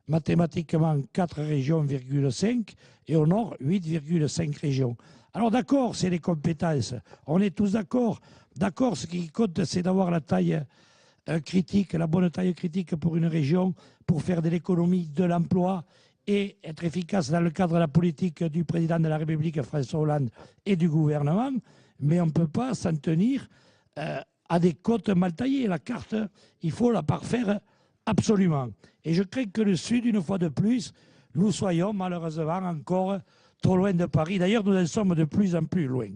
mathématiquement, 4 régions, 5, et au nord, 8,5 régions. Alors d'accord, c'est les compétences, on est tous d'accord. D'accord, ce qui compte, c'est d'avoir la taille critique, la bonne taille critique pour une région, pour faire de l'économie, de l'emploi et être efficace dans le cadre de la politique du président de la République, François Hollande, et du gouvernement. Mais on ne peut pas s'en tenir à des côtes mal taillées. La carte, il faut la parfaire absolument. Et je crains que le Sud, une fois de plus, nous soyons malheureusement encore trop loin de Paris. D'ailleurs, nous en sommes de plus en plus loin.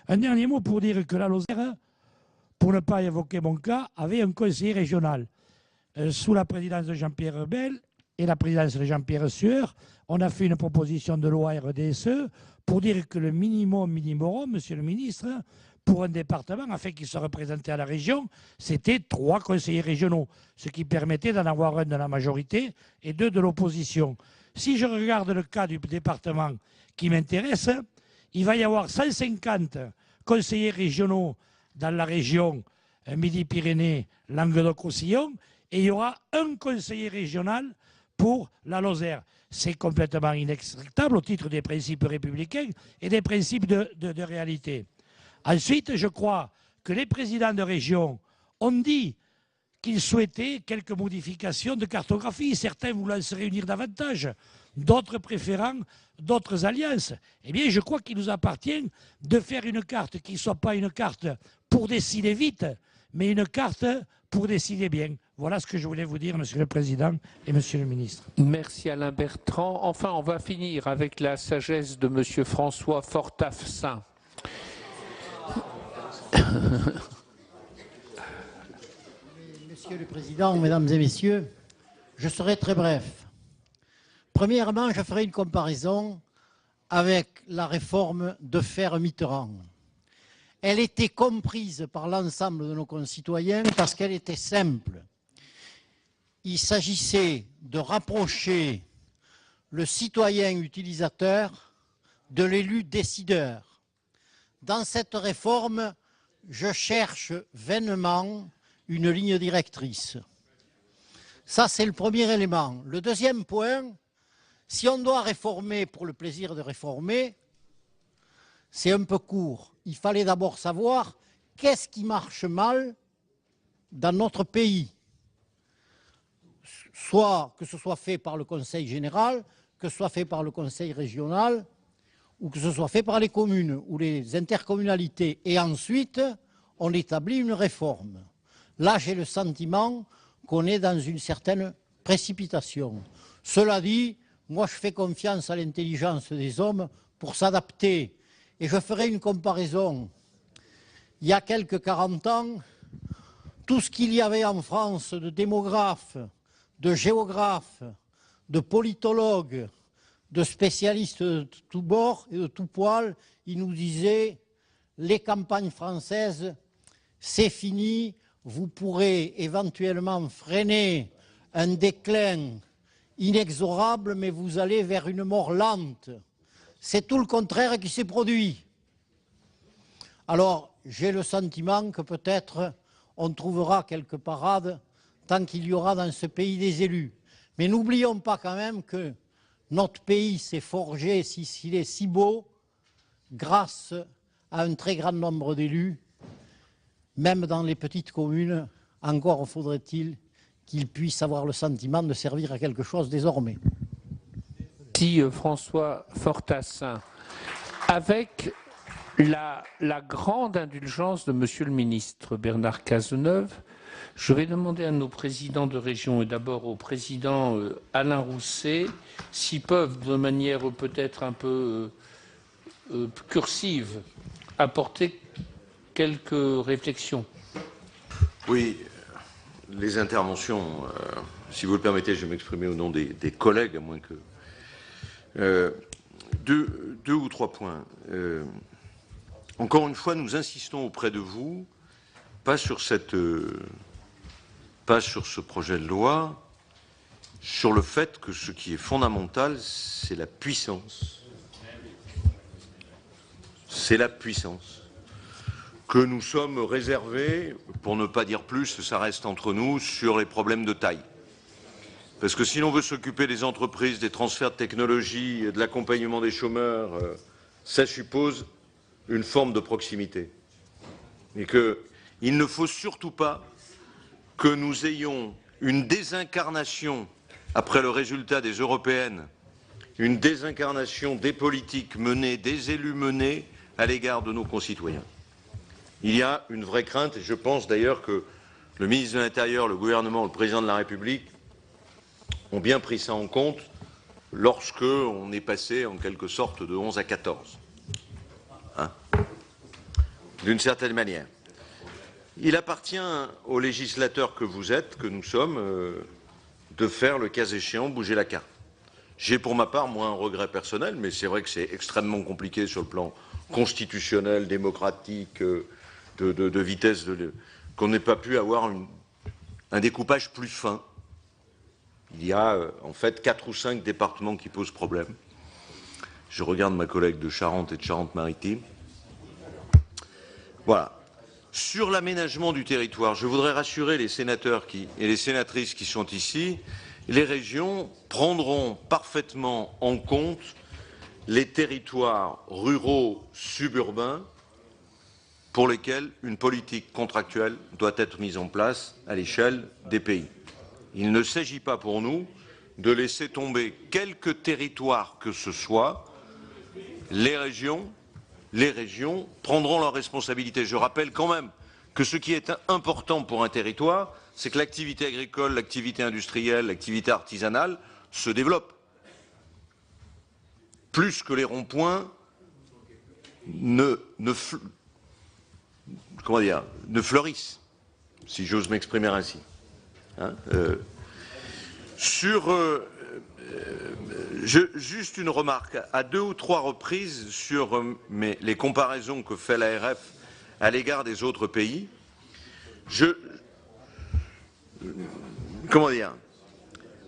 Un dernier mot pour dire que la Lozère, pour ne pas évoquer mon cas, avait un conseiller régional. Sous la présidence de Jean-Pierre Rebel et la présidence de Jean-Pierre Sueur, on a fait une proposition de loi RDSE pour dire que le minimum, monsieur le ministre, pour un département, afin qu'il se représentait à la région, c'était 3 conseillers régionaux, ce qui permettait d'en avoir un de la majorité et 2 de l'opposition. Si je regarde le cas du département qui m'intéresse, il va y avoir 150 conseillers régionaux dans la région Midi-Pyrénées, Languedoc-Roussillon, et il y aura un conseiller régional pour la Lozère. C'est complètement inacceptable au titre des principes républicains et des principes de réalité. Ensuite, je crois que les présidents de région ont dit qu'ils souhaitaient quelques modifications de cartographie. Certains voulant se réunir davantage, d'autres préférant d'autres alliances. Eh bien, je crois qu'il nous appartient de faire une carte qui ne soit pas une carte pour décider vite, mais une carte pour décider bien. Voilà ce que je voulais vous dire, Monsieur le Président et Monsieur le Ministre. Merci Alain Bertrand. Enfin, on va finir avec la sagesse de Monsieur François Fortassin. Monsieur le Président, Mesdames et Messieurs, je serai très bref. Premièrement, je ferai une comparaison avec la réforme de Ferre-Mitterrand. Elle était comprise par l'ensemble de nos concitoyens parce qu'elle était simple. Il s'agissait de rapprocher le citoyen utilisateur de l'élu décideur. Dans cette réforme, je cherche vainement une ligne directrice. Ça, c'est le premier élément. Le deuxième point, si on doit réformer pour le plaisir de réformer, c'est un peu court. Il fallait d'abord savoir qu'est-ce qui marche mal dans notre pays. Soit que ce soit fait par le Conseil général, que ce soit fait par le Conseil régional, ou que ce soit fait par les communes ou les intercommunalités. Et ensuite, on établit une réforme. Là, j'ai le sentiment qu'on est dans une certaine précipitation. Cela dit, moi, je fais confiance à l'intelligence des hommes pour s'adapter. Et je ferai une comparaison. Il y a quelques 40 ans, tout ce qu'il y avait en France de démographes, de géographes, de politologues, de spécialistes de tous bords et de tous poils, ils nous disaient « les campagnes françaises, c'est fini, vous pourrez éventuellement freiner un déclin inexorable, mais vous allez vers une mort lente ». C'est tout le contraire qui s'est produit. Alors, j'ai le sentiment que peut-être on trouvera quelques parades tant qu'il y aura dans ce pays des élus. Mais n'oublions pas quand même que notre pays s'est forgé, s'il est si beau, grâce à un très grand nombre d'élus, même dans les petites communes, encore faudrait-il qu'ils puissent avoir le sentiment de servir à quelque chose désormais. Merci François Fortassin. Avec la grande indulgence de Monsieur le ministre Bernard Cazeneuve, je vais demander à nos présidents de région et d'abord au président Alain Rousset s'ils peuvent, de manière peut-être un peu cursive, apporter quelques réflexions. Oui, les interventions, si vous le permettez, je vais m'exprimer au nom des collègues, à moins que... deux ou trois points. Encore une fois, nous insistons auprès de vous, pas sur ce projet de loi, sur le fait que ce qui est fondamental, c'est la puissance. C'est la puissance. Que nous sommes réservés, pour ne pas dire plus, ça reste entre nous, sur les problèmes de taille. Parce que si l'on veut s'occuper des entreprises, des transferts de technologie, de l'accompagnement des chômeurs, ça suppose une forme de proximité. Et qu'il ne faut surtout pas que nous ayons une désincarnation, après le résultat des européennes, une désincarnation des politiques menées, des élus menés à l'égard de nos concitoyens. Il y a une vraie crainte, et je pense d'ailleurs que le ministre de l'Intérieur, le gouvernement, le président de la République ont bien pris ça en compte lorsque on est passé en quelque sorte de 11 à 14. Hein, d'une certaine manière. Il appartient aux législateurs que vous êtes, que nous sommes, de faire, le cas échéant, bouger la carte. J'ai pour ma part, moi, un regret personnel, mais c'est vrai que c'est extrêmement compliqué sur le plan constitutionnel, démocratique, de vitesse, qu'on n'ait pas pu avoir un découpage plus fin Il y a en fait 4 ou 5 départements qui posent problème. Je regarde ma collègue de Charente et de Charente-Maritime. Voilà. Sur l'aménagement du territoire, je voudrais rassurer les sénateurs et les sénatrices qui sont ici. Les régions prendront parfaitement en compte les territoires ruraux suburbains pour lesquels une politique contractuelle doit être mise en place à l'échelle des pays. Il ne s'agit pas pour nous de laisser tomber quelque territoire que ce soit. Les régions prendront leurs responsabilités. Je rappelle quand même que ce qui est important pour un territoire, c'est que l'activité agricole, l'activité industrielle, l'activité artisanale se développent. Plus que les ronds-points ne fleurissent, si j'ose m'exprimer ainsi. Hein, juste une remarque, à 2 ou 3 reprises sur les comparaisons que fait l'ARF à l'égard des autres pays,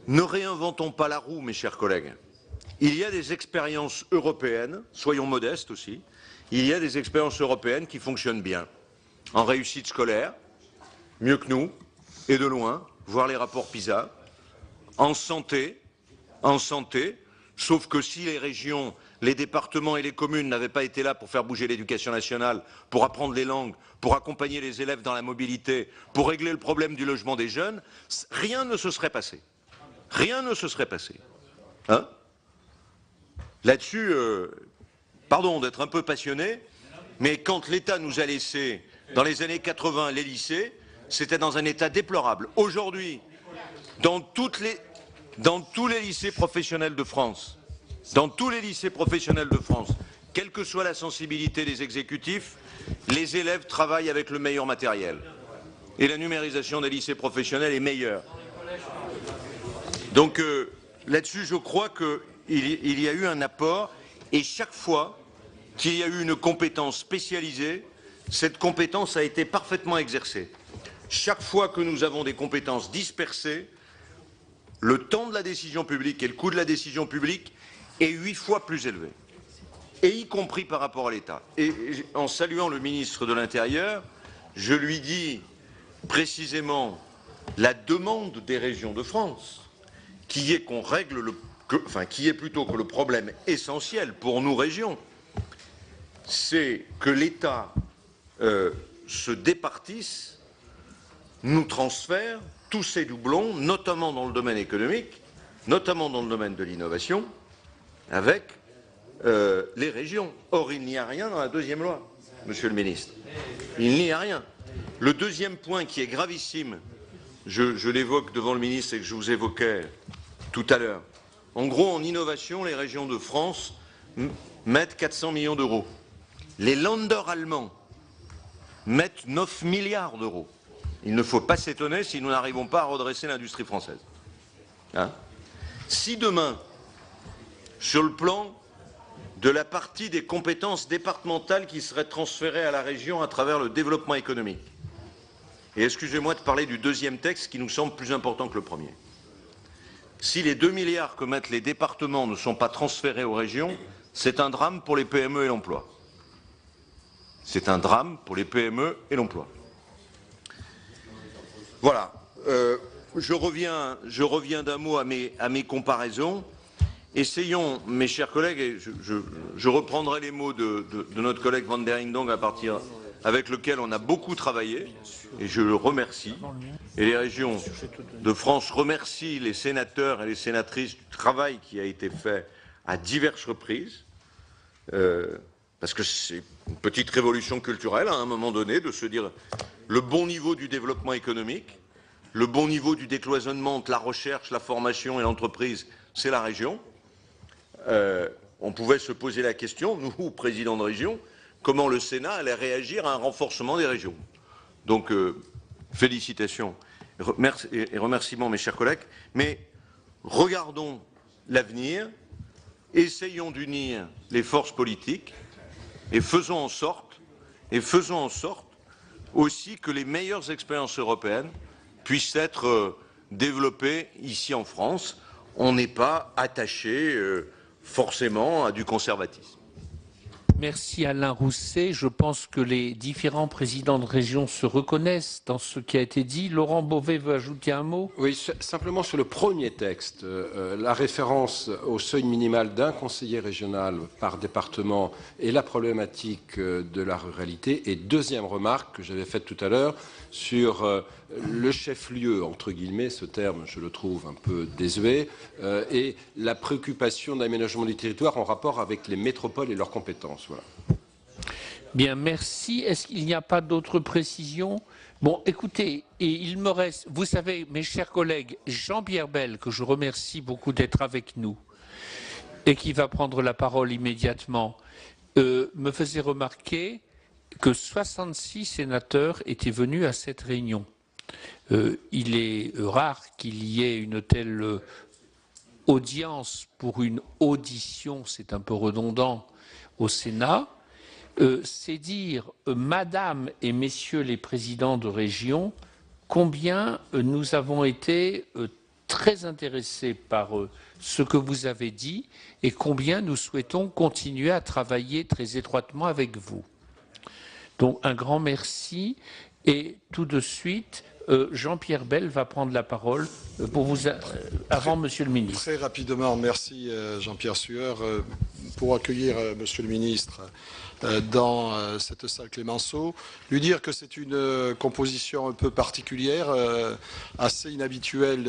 ne réinventons pas la roue, mes chers collègues. Il y a des expériences européennes, soyons modestes aussi, il y a des expériences européennes qui fonctionnent bien, en réussite scolaire, mieux que nous, et de loin, voir les rapports PISA, en santé, sauf que si les régions, les départements et les communes n'avaient pas été là pour faire bouger l'éducation nationale, pour apprendre les langues, pour accompagner les élèves dans la mobilité, pour régler le problème du logement des jeunes, rien ne se serait passé. Rien ne se serait passé. Hein? Là-dessus, pardon d'être un peu passionné, mais quand l'État nous a laissé, dans les années 80, les lycées, c'était dans un état déplorable. Aujourd'hui, dans tous les lycées professionnels de France, quelle que soit la sensibilité des exécutifs, les élèves travaillent avec le meilleur matériel. Et la numérisation des lycées professionnels est meilleure. Donc là-dessus, je crois qu'il y a eu un apport, et chaque fois qu'il y a eu une compétence spécialisée, cette compétence a été parfaitement exercée. Chaque fois que nous avons des compétences dispersées, le temps de la décision publique et le coût de la décision publique est 8 fois plus élevé, et y compris par rapport à l'État. Et en saluant le ministre de l'Intérieur, je lui dis précisément la demande des régions de France, qui est qu'on règle qui est plutôt que le problème essentiel pour nous régions, c'est que l'État se départisse, nous transfère tous ces doublons, notamment dans le domaine économique, notamment dans le domaine de l'innovation, avec les régions. Or, il n'y a rien dans la deuxième loi, Monsieur le Ministre. Il n'y a rien. Le deuxième point qui est gravissime, je l'évoque devant le ministre et que je vous évoquais tout à l'heure. En gros, en innovation, les régions de France mettent 400 millions d'euros. Les Länder allemands mettent 9 milliards d'euros. Il ne faut pas s'étonner si nous n'arrivons pas à redresser l'industrie française. Hein? Si demain, sur le plan de la partie des compétences départementales qui seraient transférées à la région à travers le développement économique, et excusez-moi de parler du deuxième texte qui nous semble plus important que le premier, si les 2 milliards que mettent les départements ne sont pas transférés aux régions, c'est un drame pour les PME et l'emploi. C'est un drame pour les PME et l'emploi. Voilà. Je reviens d'un mot à mes comparaisons. Essayons, mes chers collègues, et je reprendrai les mots de notre collègue Van der Indong avec lequel on a beaucoup travaillé, et je le remercie. Et les régions de France remercient les sénateurs et les sénatrices du travail qui a été fait à diverses reprises, parce que c'est une petite révolution culturelle à un moment donné de se dire le bon niveau du développement économique, le bon niveau du décloisonnement entre la recherche, la formation et l'entreprise, c'est la région. On pouvait se poser la question, nous, présidents de région, comment le Sénat allait réagir à un renforcement des régions. Donc, félicitations et remerciements, mes chers collègues, mais regardons l'avenir, essayons d'unir les forces politiques et faisons en sorte aussi que les meilleures expériences européennes puissent être développée ici en France. On n'est pas attaché forcément à du conservatisme. Merci Alain Rousset. Je pense que les différents présidents de région se reconnaissent dans ce qui a été dit. Laurent Beauvais veut ajouter un mot? Oui, simplement sur le premier texte, la référence au seuil minimal d'un conseiller régional par département et la problématique de la ruralité. Et deuxième remarque que j'avais faite tout à l'heure sur le chef-lieu, entre guillemets, ce terme je le trouve un peu désuet, et la préoccupation d'aménagement du territoire en rapport avec les métropoles et leurs compétences. Voilà. Bien, merci. Est-ce qu'il n'y a pas d'autres précisions? Bon, écoutez, et il me reste, vous savez, mes chers collègues, Jean-Pierre Bel, que je remercie beaucoup d'être avec nous, et qui va prendre la parole immédiatement, me faisait remarquer que 66 sénateurs étaient venus à cette réunion. Il est rare qu'il y ait une telle audience pour une audition, c'est un peu redondant, au Sénat. C'est dire, Madame et Messieurs les présidents de région, combien nous avons été très intéressés par ce que vous avez dit et combien nous souhaitons continuer à travailler très étroitement avec vous. Donc un grand merci et tout de suite, Jean-Pierre Bel va prendre la parole pour vous avant Monsieur le Ministre. Très rapidement, merci Jean-Pierre Sueur pour accueillir Monsieur le Ministre dans cette salle Clémenceau, lui dire que c'est une composition un peu particulière, assez inhabituelle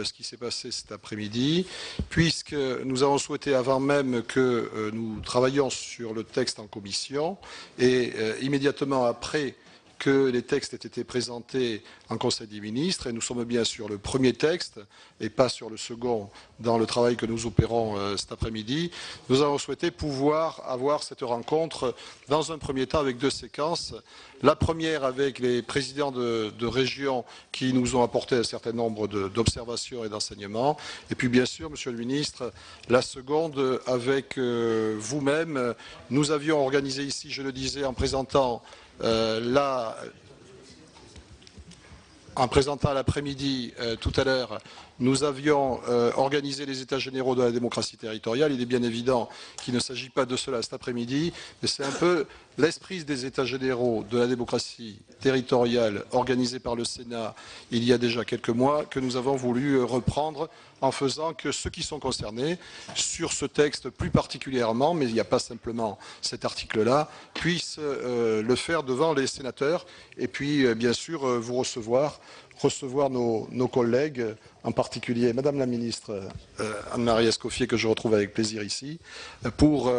ce qui s'est passé cet après-midi, puisque nous avons souhaité avant même que nous travaillions sur le texte en commission et immédiatement après que les textes aient été présentés en Conseil des ministres, et nous sommes bien sur le premier texte et pas sur le second dans le travail que nous opérons cet après-midi. Nous avons souhaité pouvoir avoir cette rencontre dans un premier temps avec deux séquences. La première avec les présidents de régions qui nous ont apporté un certain nombre d'observations et d'enseignements. Et puis bien sûr, Monsieur le Ministre, la seconde avec vous-même. Nous avions organisé ici, je le disais, en présentant en présentant à l'après-midi tout à l'heure, nous avions organisé les États généraux de la démocratie territoriale. Il est bien évident qu'il ne s'agit pas de cela cet après-midi, mais c'est un peu l'esprit des États généraux de la démocratie territoriale organisés par le Sénat il y a déjà quelques mois que nous avons voulu reprendre en faisant que ceux qui sont concernés sur ce texte plus particulièrement, mais il n'y a pas simplement cet article-là, puissent le faire devant les sénateurs et puis bien sûr vous recevoir nos collègues, en particulier Madame la Ministre Anne-Marie Escoffier, que je retrouve avec plaisir ici, pour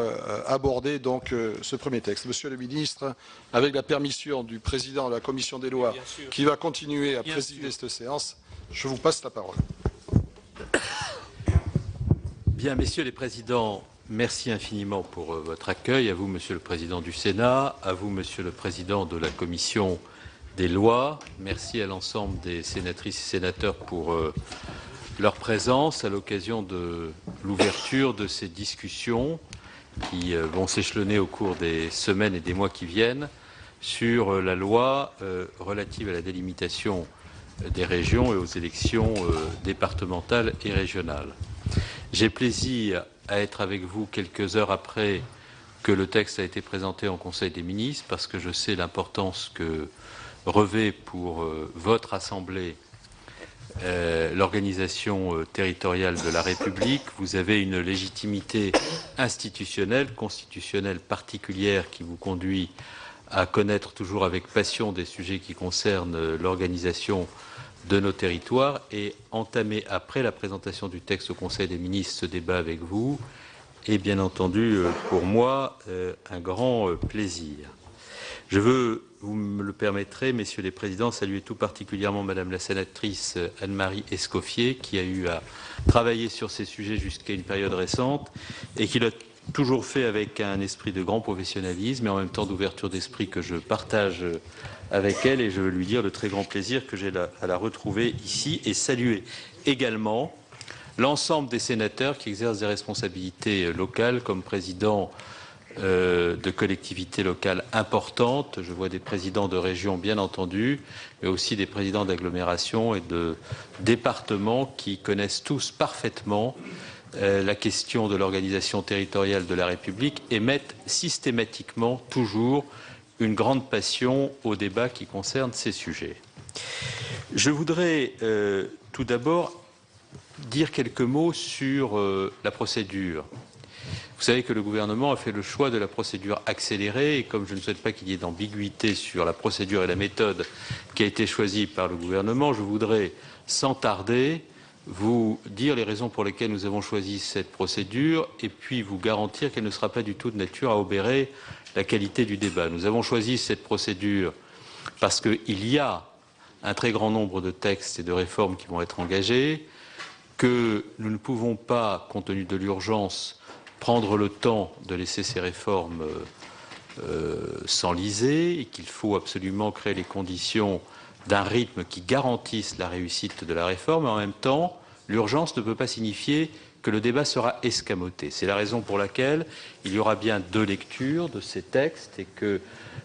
aborder donc ce premier texte. Monsieur le Ministre, avec la permission du Président de la Commission des lois, qui va continuer à présider cette séance, je vous passe la parole. Bien, Messieurs les Présidents, merci infiniment pour votre accueil. À vous, Monsieur le Président du Sénat, à vous, Monsieur le Président de la Commission des lois. Merci à l'ensemble des sénatrices et sénateurs pour leur présence à l'occasion de l'ouverture de ces discussions qui vont s'échelonner au cours des semaines et des mois qui viennent sur la loi relative à la délimitation des régions et aux élections départementales et régionales. J'ai plaisir à être avec vous quelques heures après que le texte a été présenté en Conseil des ministres parce que je sais l'importance que revêt pour votre Assemblée l'organisation territoriale de la République. Vous avez une légitimité institutionnelle, constitutionnelle particulière qui vous conduit à connaître toujours avec passion des sujets qui concernent l'organisation de nos territoires et entamer après la présentation du texte au Conseil des ministres ce débat avec vous est bien entendu pour moi un grand plaisir. Je veux, vous me le permettrez, Messieurs les Présidents, saluer tout particulièrement Madame la sénatrice Anne-Marie Escoffier qui a eu à travailler sur ces sujets jusqu'à une période récente et qui l'a toujours fait avec un esprit de grand professionnalisme et en même temps d'ouverture d'esprit que je partage avec elle, et je veux lui dire le très grand plaisir que j'ai à la retrouver ici et saluer également l'ensemble des sénateurs qui exercent des responsabilités locales comme président de collectivités locales importantes. Je vois des présidents de régions, bien entendu, mais aussi des présidents d'agglomérations et de départements qui connaissent tous parfaitement la question de l'organisation territoriale de la République et mettent systématiquement toujours une grande passion au débat qui concerne ces sujets. Je voudrais tout d'abord dire quelques mots sur la procédure. Vous savez que le gouvernement a fait le choix de la procédure accélérée et comme je ne souhaite pas qu'il y ait d'ambiguïté sur la procédure et la méthode qui a été choisie par le gouvernement, je voudrais sans tarder vous dire les raisons pour lesquelles nous avons choisi cette procédure et puis vous garantir qu'elle ne sera pas du tout de nature à obérer la qualité du débat. Nous avons choisi cette procédure parce qu'il y a un très grand nombre de textes et de réformes qui vont être engagés, que nous ne pouvons pas, compte tenu de l'urgence, prendre le temps de laisser ces réformes s'enliser et qu'il faut absolument créer les conditions d'un rythme qui garantisse la réussite de la réforme. En même temps, l'urgence ne peut pas signifier que le débat sera escamoté. C'est la raison pour laquelle il y aura bien 2 lectures de ces textes et que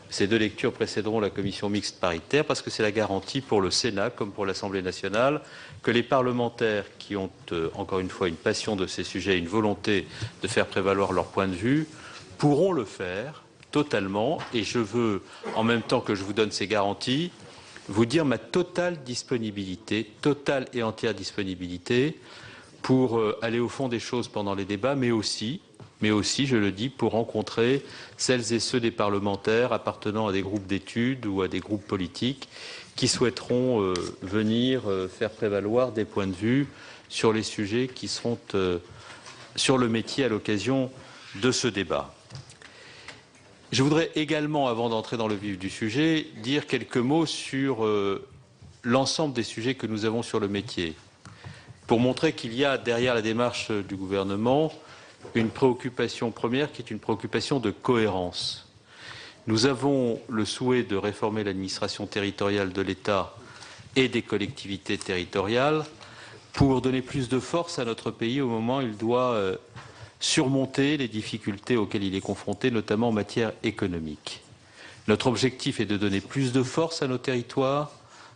ces 2 lectures précéderont la commission mixte paritaire parce que c'est la garantie pour le Sénat comme pour l'Assemblée nationale que les parlementaires qui ont encore une fois une passion de ces sujets, une volonté de faire prévaloir leur point de vue, pourront le faire totalement et je veux, en même temps que je vous donne ces garanties, vous dire ma totale disponibilité, totale et entière disponibilité pour aller au fond des choses pendant les débats, mais aussi, je le dis, pour rencontrer celles et ceux des parlementaires appartenant à des groupes d'études ou à des groupes politiques qui souhaiteront venir faire prévaloir des points de vue sur les sujets qui seront sur le métier à l'occasion de ce débat. Je voudrais également, avant d'entrer dans le vif du sujet, dire quelques mots sur l'ensemble des sujets que nous avons sur le métier, pour montrer qu'il y a derrière la démarche du gouvernement une préoccupation première qui est une préoccupation de cohérence. Nous avons le souhait de réformer l'administration territoriale de l'État et des collectivités territoriales pour donner plus de force à notre pays au moment où il doit surmonter les difficultés auxquelles il est confronté, notamment en matière économique. Notre objectif est de donner plus de force à nos territoires,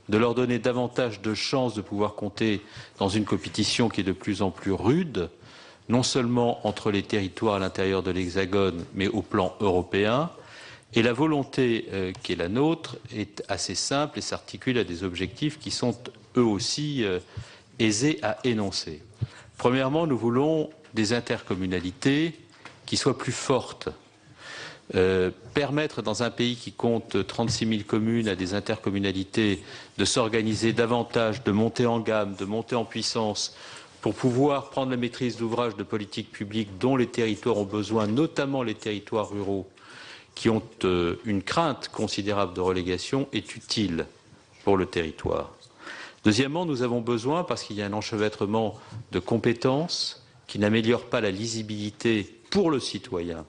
de leur donner davantage de chances de pouvoir compter dans une compétition qui est de plus en plus rude, non seulement entre les territoires à l'intérieur de l'Hexagone, mais au plan européen. Et la volonté qui est la nôtre est assez simple et s'articule à des objectifs qui sont eux aussi aisés à énoncer. Premièrement, nous voulons des intercommunalités qui soient plus fortes. Permettre dans un pays qui compte 36 000 communes à des intercommunalités de s'organiser davantage, de monter en gamme, de monter en puissance pour pouvoir prendre la maîtrise d'ouvrages de politique publique dont les territoires ont besoin, notamment les territoires ruraux, qui ont une crainte considérable de relégation, est utile pour le territoire. Deuxièmement, nous avons besoin, parce qu'il y a un enchevêtrement de compétences qui n'améliore pas la lisibilité pour le citoyen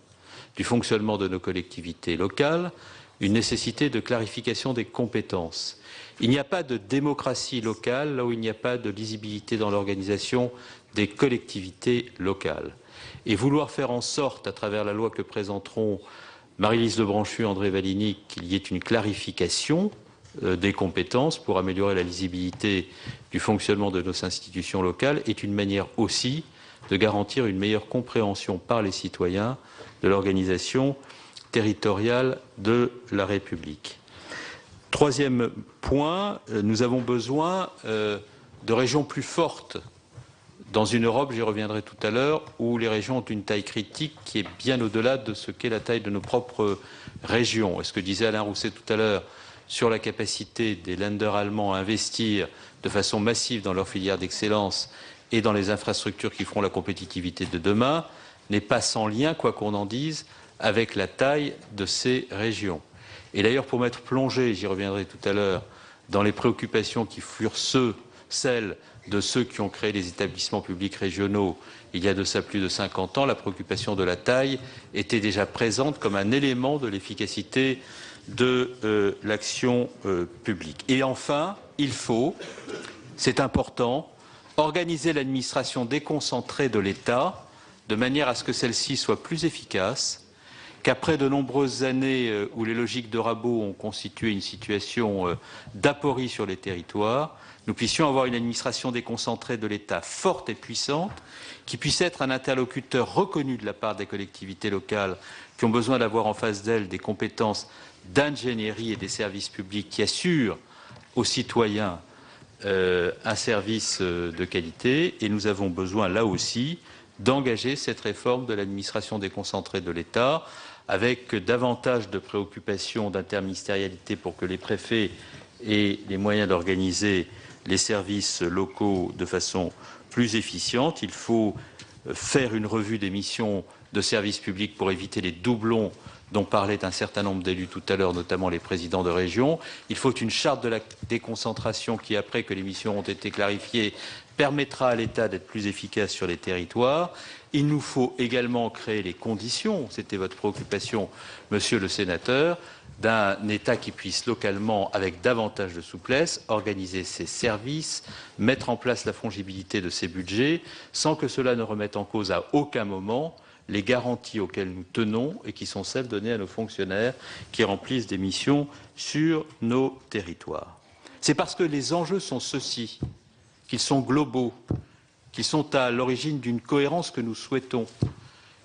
du fonctionnement de nos collectivités locales, une nécessité de clarification des compétences. Il n'y a pas de démocratie locale là où il n'y a pas de lisibilité dans l'organisation des collectivités locales. Et vouloir faire en sorte, à travers la loi que présenteront Marie-Lise Lebranchu, André Valigny, qu'il y ait une clarification des compétences pour améliorer la lisibilité du fonctionnement de nos institutions locales est une manière aussi de garantir une meilleure compréhension par les citoyens de l'organisation territoriale de la République. Troisième point, nous avons besoin de régions plus fortes dans une Europe, j'y reviendrai tout à l'heure, où les régions ont une taille critique qui est bien au-delà de ce qu'est la taille de nos propres régions. Et ce que disait Alain Rousset tout à l'heure sur la capacité des Länder allemands à investir de façon massive dans leur filière d'excellence et dans les infrastructures qui feront la compétitivité de demain n'est pas sans lien, quoi qu'on en dise, avec la taille de ces régions. Et d'ailleurs, pour m'être plongé, j'y reviendrai tout à l'heure, dans les préoccupations qui furent celles de ceux qui ont créé les établissements publics régionaux il y a de ça plus de 50 ans, la préoccupation de la taille était déjà présente comme un élément de l'efficacité de l'action publique. Et enfin, il faut, c'est important, organiser l'administration déconcentrée de l'État de manière à ce que celle-ci soit plus efficace qu'après de nombreuses années où les logiques de rabot ont constitué une situation d'aporie sur les territoires, nous puissions avoir une administration déconcentrée de l'État forte et puissante, qui puisse être un interlocuteur reconnu de la part des collectivités locales qui ont besoin d'avoir en face d'elles des compétences d'ingénierie et des services publics qui assurent aux citoyens un service de qualité. Et nous avons besoin, là aussi, d'engager cette réforme de l'administration déconcentrée de l'État avec davantage de préoccupations d'interministérialité pour que les préfets aient les moyens d'organiser les services locaux de façon plus efficiente. Il faut faire une revue des missions de services publics pour éviter les doublons dont parlait un certain nombre d'élus tout à l'heure, notamment les présidents de région. Il faut une charte de la déconcentration qui, après que les missions ont été clarifiées, permettra à l'État d'être plus efficace sur les territoires. Il nous faut également créer les conditions, c'était votre préoccupation, monsieur le sénateur, d'un État qui puisse localement, avec davantage de souplesse, organiser ses services, mettre en place la fongibilité de ses budgets, sans que cela ne remette en cause à aucun moment les garanties auxquelles nous tenons et qui sont celles données à nos fonctionnaires qui remplissent des missions sur nos territoires. C'est parce que les enjeux sont ceux-ci, qu'ils sont globaux, qu'ils sont à l'origine d'une cohérence que nous souhaitons,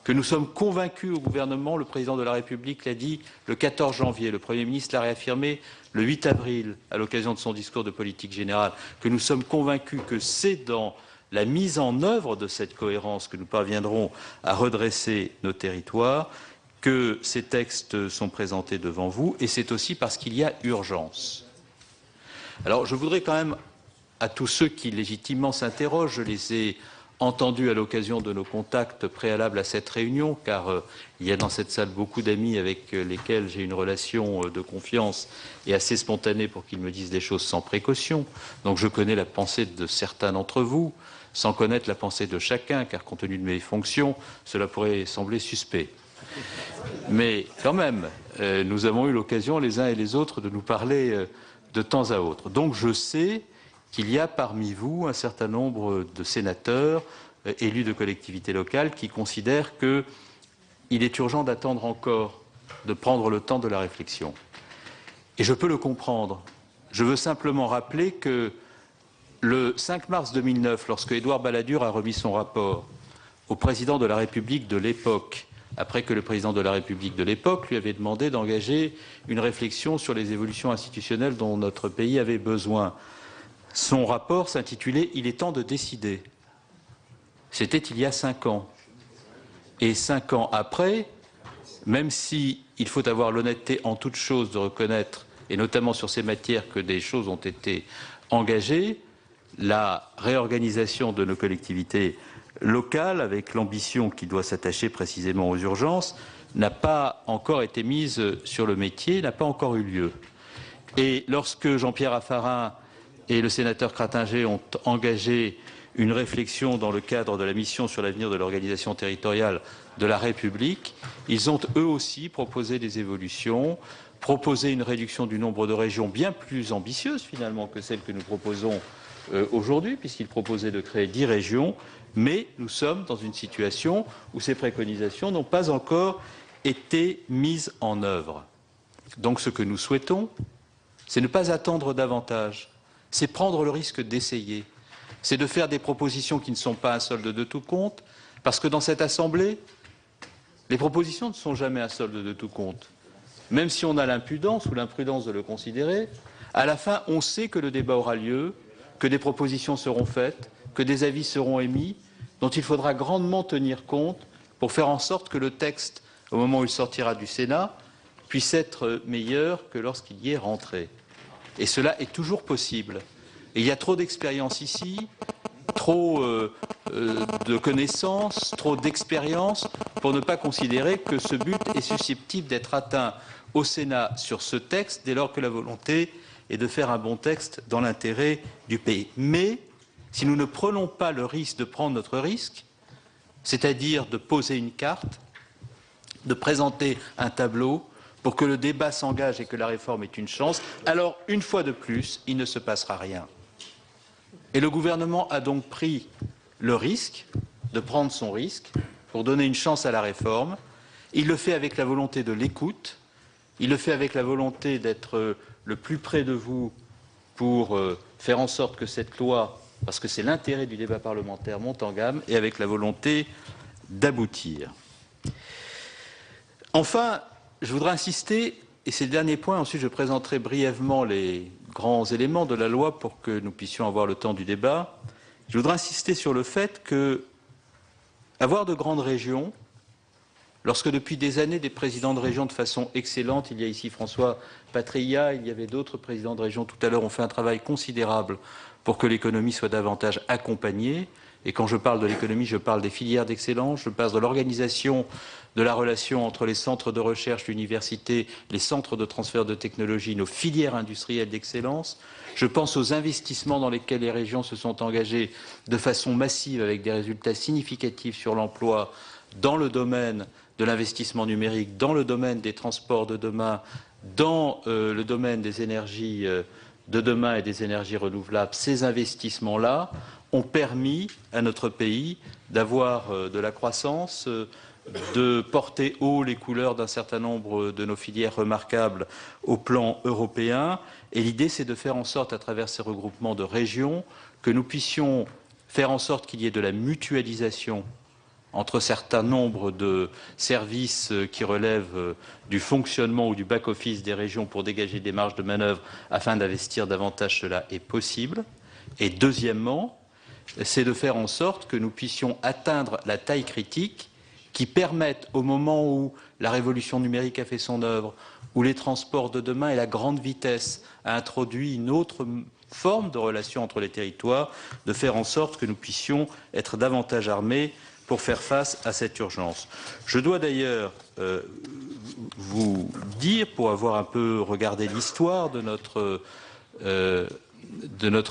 que nous sommes convaincus au gouvernement, le président de la République l'a dit le 14 janvier, le Premier ministre l'a réaffirmé le 8 avril à l'occasion de son discours de politique générale, que nous sommes convaincus que c'est dans la mise en œuvre de cette cohérence que nous parviendrons à redresser nos territoires, que ces textes sont présentés devant vous, et c'est aussi parce qu'il y a urgence. Alors je voudrais quand même, à tous ceux qui légitimement s'interrogent, je les ai entendus à l'occasion de nos contacts préalables à cette réunion, car il y a dans cette salle beaucoup d'amis avec lesquels j'ai une relation de confiance et assez spontanée pour qu'ils me disent des choses sans précaution. Donc je connais la pensée de certains d'entre vous, sans connaître la pensée de chacun, car compte tenu de mes fonctions, cela pourrait sembler suspect. Mais quand même, nous avons eu l'occasion les uns et les autres de nous parler de temps à autre. Donc je sais qu'il y a parmi vous un certain nombre de sénateurs, élus de collectivités locales, qui considèrent qu'il est urgent d'attendre encore, de prendre le temps de la réflexion. Et je peux le comprendre. Je veux simplement rappeler que le 5 mars 2009, lorsque Édouard Balladur a remis son rapport au président de la République de l'époque, après que le président de la République de l'époque lui avait demandé d'engager une réflexion sur les évolutions institutionnelles dont notre pays avait besoin, son rapport s'intitulait « Il est temps de décider ». C'était il y a 5 ans. Et 5 ans après, même s'il faut avoir l'honnêteté en toute chose de reconnaître, et notamment sur ces matières, que des choses ont été engagées, la réorganisation de nos collectivités locales, avec l'ambition qui doit s'attacher précisément aux urgences, n'a pas encore été mise sur le métier, n'a pas encore eu lieu. Et lorsque Jean-Pierre Raffarin et le sénateur Cratinger ont engagé une réflexion dans le cadre de la mission sur l'avenir de l'organisation territoriale de la République, ils ont eux aussi proposé des évolutions, proposé une réduction du nombre de régions bien plus ambitieuse finalement que celle que nous proposons aujourd'hui, puisqu'ils proposaient de créer 10 régions, mais nous sommes dans une situation où ces préconisations n'ont pas encore été mises en œuvre. Donc ce que nous souhaitons, c'est ne pas attendre davantage, c'est prendre le risque d'essayer, c'est de faire des propositions qui ne sont pas un solde de tout compte, parce que dans cette Assemblée, les propositions ne sont jamais un solde de tout compte. Même si on a l'impudence ou l'imprudence de le considérer, à la fin, on sait que le débat aura lieu, que des propositions seront faites, que des avis seront émis, dont il faudra grandement tenir compte pour faire en sorte que le texte, au moment où il sortira du Sénat, puisse être meilleur que lorsqu'il y est rentré. Et cela est toujours possible. Et il y a trop d'expérience ici, trop de connaissances, trop d'expérience pour ne pas considérer que ce but est susceptible d'être atteint au Sénat sur ce texte dès lors que la volonté est de faire un bon texte dans l'intérêt du pays. Mais si nous ne prenons pas le risque de prendre notre risque, c'est-à-dire de poser une carte, de présenter un tableau pour que le débat s'engage et que la réforme ait une chance, alors une fois de plus, il ne se passera rien. Et le gouvernement a donc pris le risque de prendre son risque pour donner une chance à la réforme Il le fait avec la volonté de l'écoute, il le fait avec la volonté d'être le plus près de vous pour faire en sorte que cette loi, parce que c'est l'intérêt du débat parlementaire, monte en gamme, et avec la volonté d'aboutir. Enfin, je voudrais insister, et c'est le dernier point, ensuite je présenterai brièvement les grands éléments de la loi pour que nous puissions avoir le temps du débat. Je voudrais insister sur le fait que avoir de grandes régions, lorsque depuis des années des présidents de région de façon excellente, il y a ici François Patriat, il y avait d'autres présidents de région tout à l'heure, ont fait un travail considérable pour que l'économie soit davantage accompagnée. Et quand je parle de l'économie, je parle des filières d'excellence, je parle de l'organisation de la relation entre les centres de recherche, l'université, les centres de transfert de technologie, nos filières industrielles d'excellence. Je pense aux investissements dans lesquels les régions se sont engagées de façon massive avec des résultats significatifs sur l'emploi dans le domaine de l'investissement numérique, dans le domaine des transports de demain, dans le domaine des énergies de demain et des énergies renouvelables. Ces investissements-là ont permis à notre pays d'avoir de la croissance, de porter haut les couleurs d'un certain nombre de nos filières remarquables au plan européen. Et l'idée, c'est de faire en sorte, à travers ces regroupements de régions, que nous puissions faire en sorte qu'il y ait de la mutualisation entre certains nombres de services qui relèvent du fonctionnement ou du back-office des régions pour dégager des marges de manœuvre afin d'investir davantage, cela est possible. Et deuxièmement, c'est de faire en sorte que nous puissions atteindre la taille critique qui permette, au moment où la révolution numérique a fait son œuvre, où les transports de demain et la grande vitesse a introduit une autre forme de relation entre les territoires, de faire en sorte que nous puissions être davantage armés pour faire face à cette urgence. Je dois d'ailleurs vous dire, pour avoir un peu regardé l'histoire de notre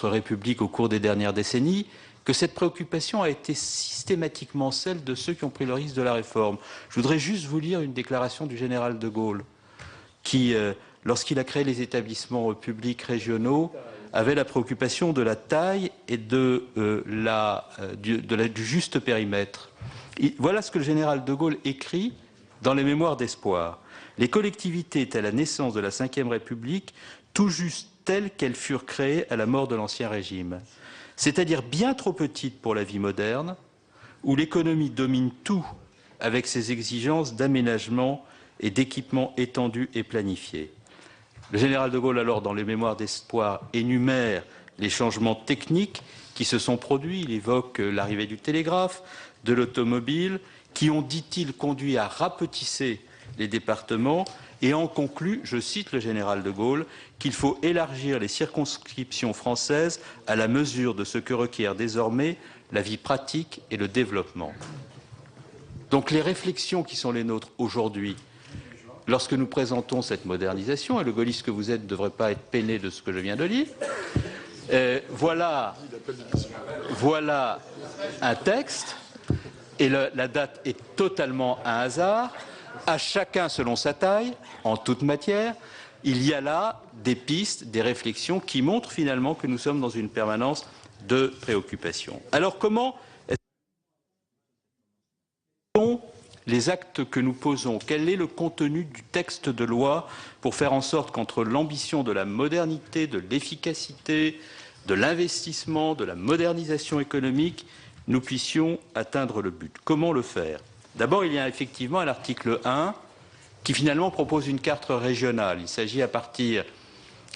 République au cours des dernières décennies, que cette préoccupation a été systématiquement celle de ceux qui ont pris le risque de la réforme. Je voudrais juste vous lire une déclaration du général de Gaulle, qui, lorsqu'il a créé les établissements publics régionaux, avait la préoccupation de la taille et du juste périmètre. Voilà ce que le général de Gaulle écrit dans les Mémoires d'espoir. Les collectivités étaient à la naissance de la Ve République, tout juste telles qu'elles furent créées à la mort de l'Ancien Régime. C'est-à-dire bien trop petites pour la vie moderne, où l'économie domine tout avec ses exigences d'aménagement et d'équipement étendus et planifiés. Le général de Gaulle, alors, dans les Mémoires d'espoir, énumère les changements techniques qui se sont produits. Il évoque l'arrivée du télégraphe, de l'automobile, qui ont, dit-il, conduit à rapetisser les départements et en conclut, je cite le général de Gaulle, qu'il faut élargir les circonscriptions françaises à la mesure de ce que requiert désormais la vie pratique et le développement. Donc les réflexions qui sont les nôtres aujourd'hui, lorsque nous présentons cette modernisation, et le gaulliste que vous êtes ne devrait pas être peiné de ce que je viens de lire, voilà un texte, et la date est totalement un hasard, à chacun selon sa taille, en toute matière. Il y a là des pistes, des réflexions qui montrent finalement que nous sommes dans une permanence de préoccupation. Alors comment sont les actes que nous posons? Quel est le contenu du texte de loi pour faire en sorte qu'entre l'ambition de la modernité, de l'efficacité, de l'investissement, de la modernisation économique, nous puissions atteindre le but? Comment le faire? D'abord, il y a effectivement à l'article 1 qui finalement propose une carte régionale. Il s'agit à partir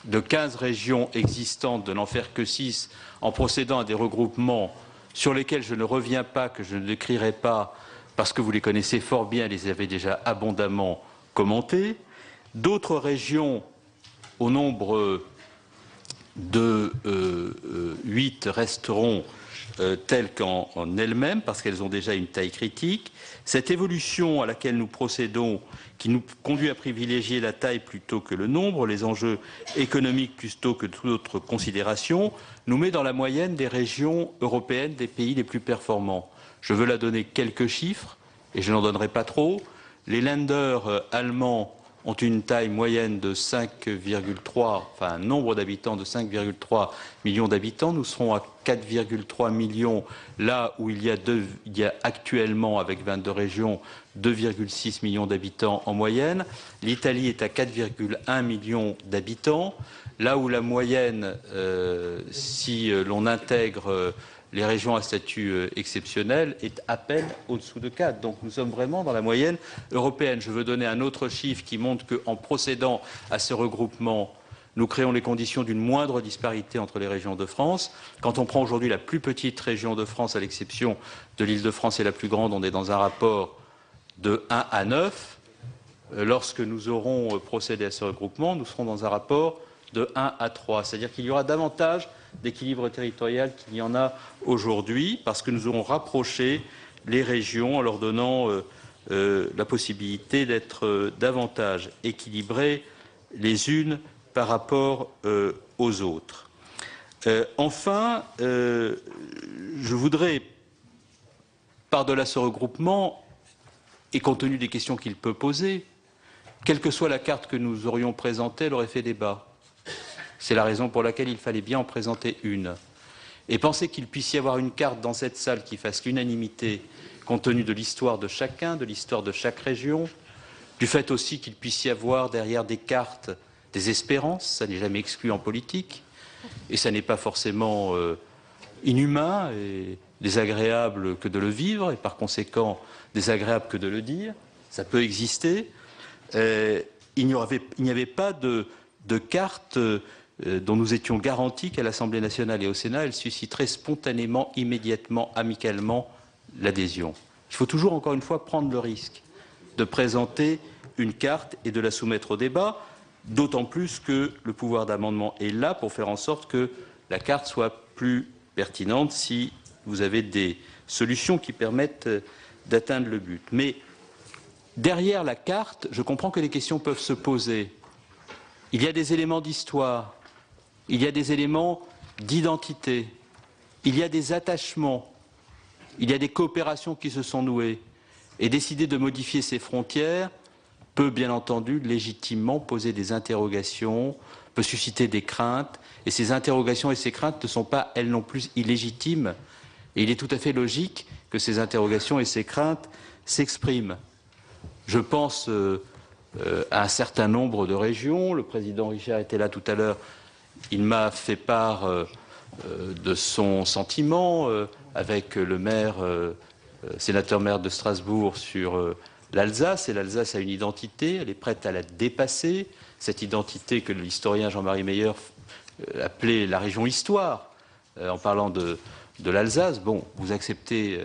de 15 régions existantes de n'en faire que 6 en procédant à des regroupements sur lesquels je ne reviens pas, que je ne décrirai pas, parce que vous les connaissez fort bien, les avez déjà abondamment commentés. D'autres régions, au nombre de 8, resteront telles qu'en elles-mêmes, parce qu'elles ont déjà une taille critique. Cette évolution à laquelle nous procédons, qui nous conduit à privilégier la taille plutôt que le nombre, les enjeux économiques plutôt que toute autre considération, nous met dans la moyenne des régions européennes, des pays les plus performants. Je veux la donner quelques chiffres, et je n'en donnerai pas trop. Les Länder allemands ont une taille moyenne de 5,3, enfin un nombre d'habitants de 5,3 millions d'habitants. Nous serons à 4,3 millions, là où il y a actuellement, avec 22 régions, 2,6 millions d'habitants en moyenne. L'Italie est à 4,1 millions d'habitants, là où la moyenne, si l'on intègre les régions à statut exceptionnel, est à peine au-dessous de 4. Donc nous sommes vraiment dans la moyenne européenne. Je veux donner un autre chiffre qui montre qu'en procédant à ce regroupement, nous créons les conditions d'une moindre disparité entre les régions de France. Quand on prend aujourd'hui la plus petite région de France, à l'exception de l'Île-de-France et la plus grande, on est dans un rapport de 1 à 9. Lorsque nous aurons procédé à ce regroupement, nous serons dans un rapport de 1 à 3. C'est-à-dire qu'il y aura davantage d'équilibre territorial qu'il y en a aujourd'hui, parce que nous aurons rapproché les régions en leur donnant la possibilité d'être davantage équilibrées les unes par rapport aux autres. Enfin, je voudrais, par-delà ce regroupement, et compte tenu des questions qu'il peut poser, quelle que soit la carte que nous aurions présentée, elle aurait fait débat. C'est la raison pour laquelle il fallait bien en présenter une. Et penser qu'il puisse y avoir une carte dans cette salle qui fasse l'unanimité, compte tenu de l'histoire de chacun, de l'histoire de chaque région, du fait aussi qu'il puisse y avoir derrière des cartes des espérances, ça n'est jamais exclu en politique, et ça n'est pas forcément inhumain et désagréable que de le vivre, et par conséquent désagréable que de le dire, ça peut exister. Il n'y avait pas de carte dont nous étions garantis qu'à l'Assemblée nationale et au Sénat, elle susciterait spontanément, immédiatement, amicalement l'adhésion. Il faut toujours, encore une fois, prendre le risque de présenter une carte et de la soumettre au débat, d'autant plus que le pouvoir d'amendement est là pour faire en sorte que la carte soit plus pertinente si vous avez des solutions qui permettent d'atteindre le but. Mais derrière la carte, je comprends que les questions peuvent se poser. Il y a des éléments d'histoire, il y a des éléments d'identité, il y a des attachements, il y a des coopérations qui se sont nouées. Et décider de modifier ces frontières peut bien entendu légitimement poser des interrogations, peut susciter des craintes. Et ces interrogations et ces craintes ne sont pas, elles non plus, illégitimes. Et il est tout à fait logique que ces interrogations et ces craintes s'expriment. Je pense à un certain nombre de régions. Le président Richard était là tout à l'heure. Il m'a fait part de son sentiment avec le maire, sénateur-maire de Strasbourg sur l'Alsace. Et l'Alsace a une identité, elle est prête à la dépasser. Cette identité que l'historien Jean-Marie Meyer appelait la région histoire, en parlant de l'Alsace. Bon, vous acceptez,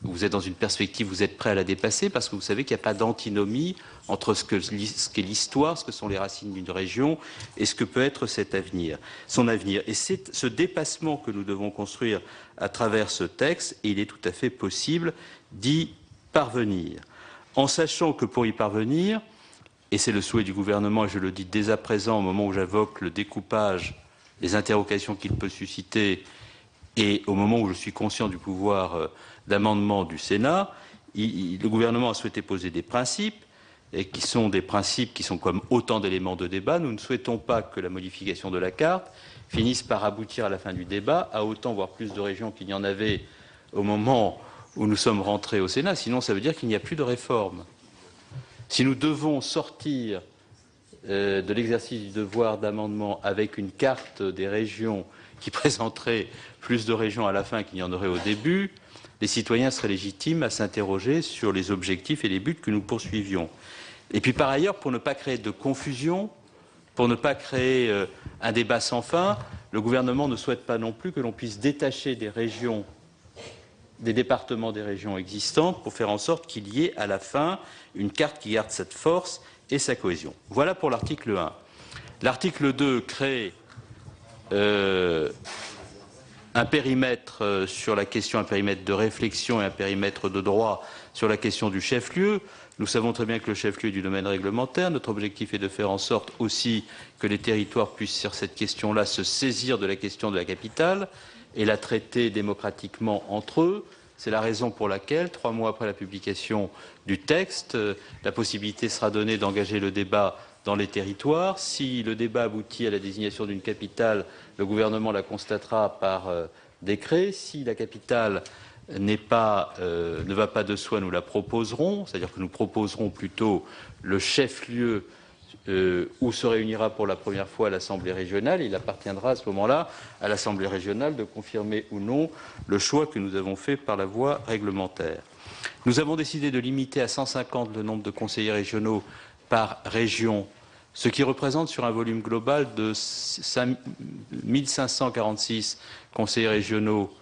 vous êtes dans une perspective, vous êtes prêt à la dépasser parce que vous savez qu'il n'y a pas d'antinomie entre ce qu'est l'histoire, ce que sont les racines d'une région et ce que peut être cet avenir, son avenir. Et c'est ce dépassement que nous devons construire à travers ce texte et il est tout à fait possible d'y parvenir. En sachant que pour y parvenir, et c'est le souhait du gouvernement, et je le dis dès à présent au moment où j'invoque le découpage, les interrogations qu'il peut susciter, et au moment où je suis conscient du pouvoir d'amendement du Sénat, le gouvernement a souhaité poser des principes, et qui sont des principes qui sont comme autant d'éléments de débat. Nous ne souhaitons pas que la modification de la carte finisse par aboutir à la fin du débat à autant, voire plus de régions qu'il y en avait au moment où nous sommes rentrés au Sénat. Sinon, ça veut dire qu'il n'y a plus de réforme. Si nous devons sortir de l'exercice du devoir d'amendement avec une carte des régions qui présenterait plus de régions à la fin qu'il y en aurait au début, les citoyens seraient légitimes à s'interroger sur les objectifs et les buts que nous poursuivions. Et puis par ailleurs, pour ne pas créer de confusion, pour ne pas créer un débat sans fin, le gouvernement ne souhaite pas non plus que l'on puisse détacher des régions, des départements des régions existantes pour faire en sorte qu'il y ait à la fin une carte qui garde cette force et sa cohésion. Voilà pour l'article 1. L'article 2 crée un périmètre sur la question, un périmètre de réflexion et un périmètre de droit sur la question du chef-lieu. Nous savons très bien que le chef-lieu est du domaine réglementaire. Notre objectif est de faire en sorte aussi que les territoires puissent, sur cette question-là, se saisir de la question de la capitale et la traiter démocratiquement entre eux. C'est la raison pour laquelle, 3 mois après la publication du texte, la possibilité sera donnée d'engager le débat dans les territoires. Si le débat aboutit à la désignation d'une capitale, le gouvernement la constatera par décret. Si la capitale ne va pas de soi, nous la proposerons, c'est-à-dire que nous proposerons plutôt le chef-lieu où se réunira pour la première fois l'Assemblée régionale. Il appartiendra à ce moment-là à l'Assemblée régionale de confirmer ou non le choix que nous avons fait par la voie réglementaire. Nous avons décidé de limiter à 150 le nombre de conseillers régionaux par région, ce qui représente sur un volume global de 1546 conseillers régionaux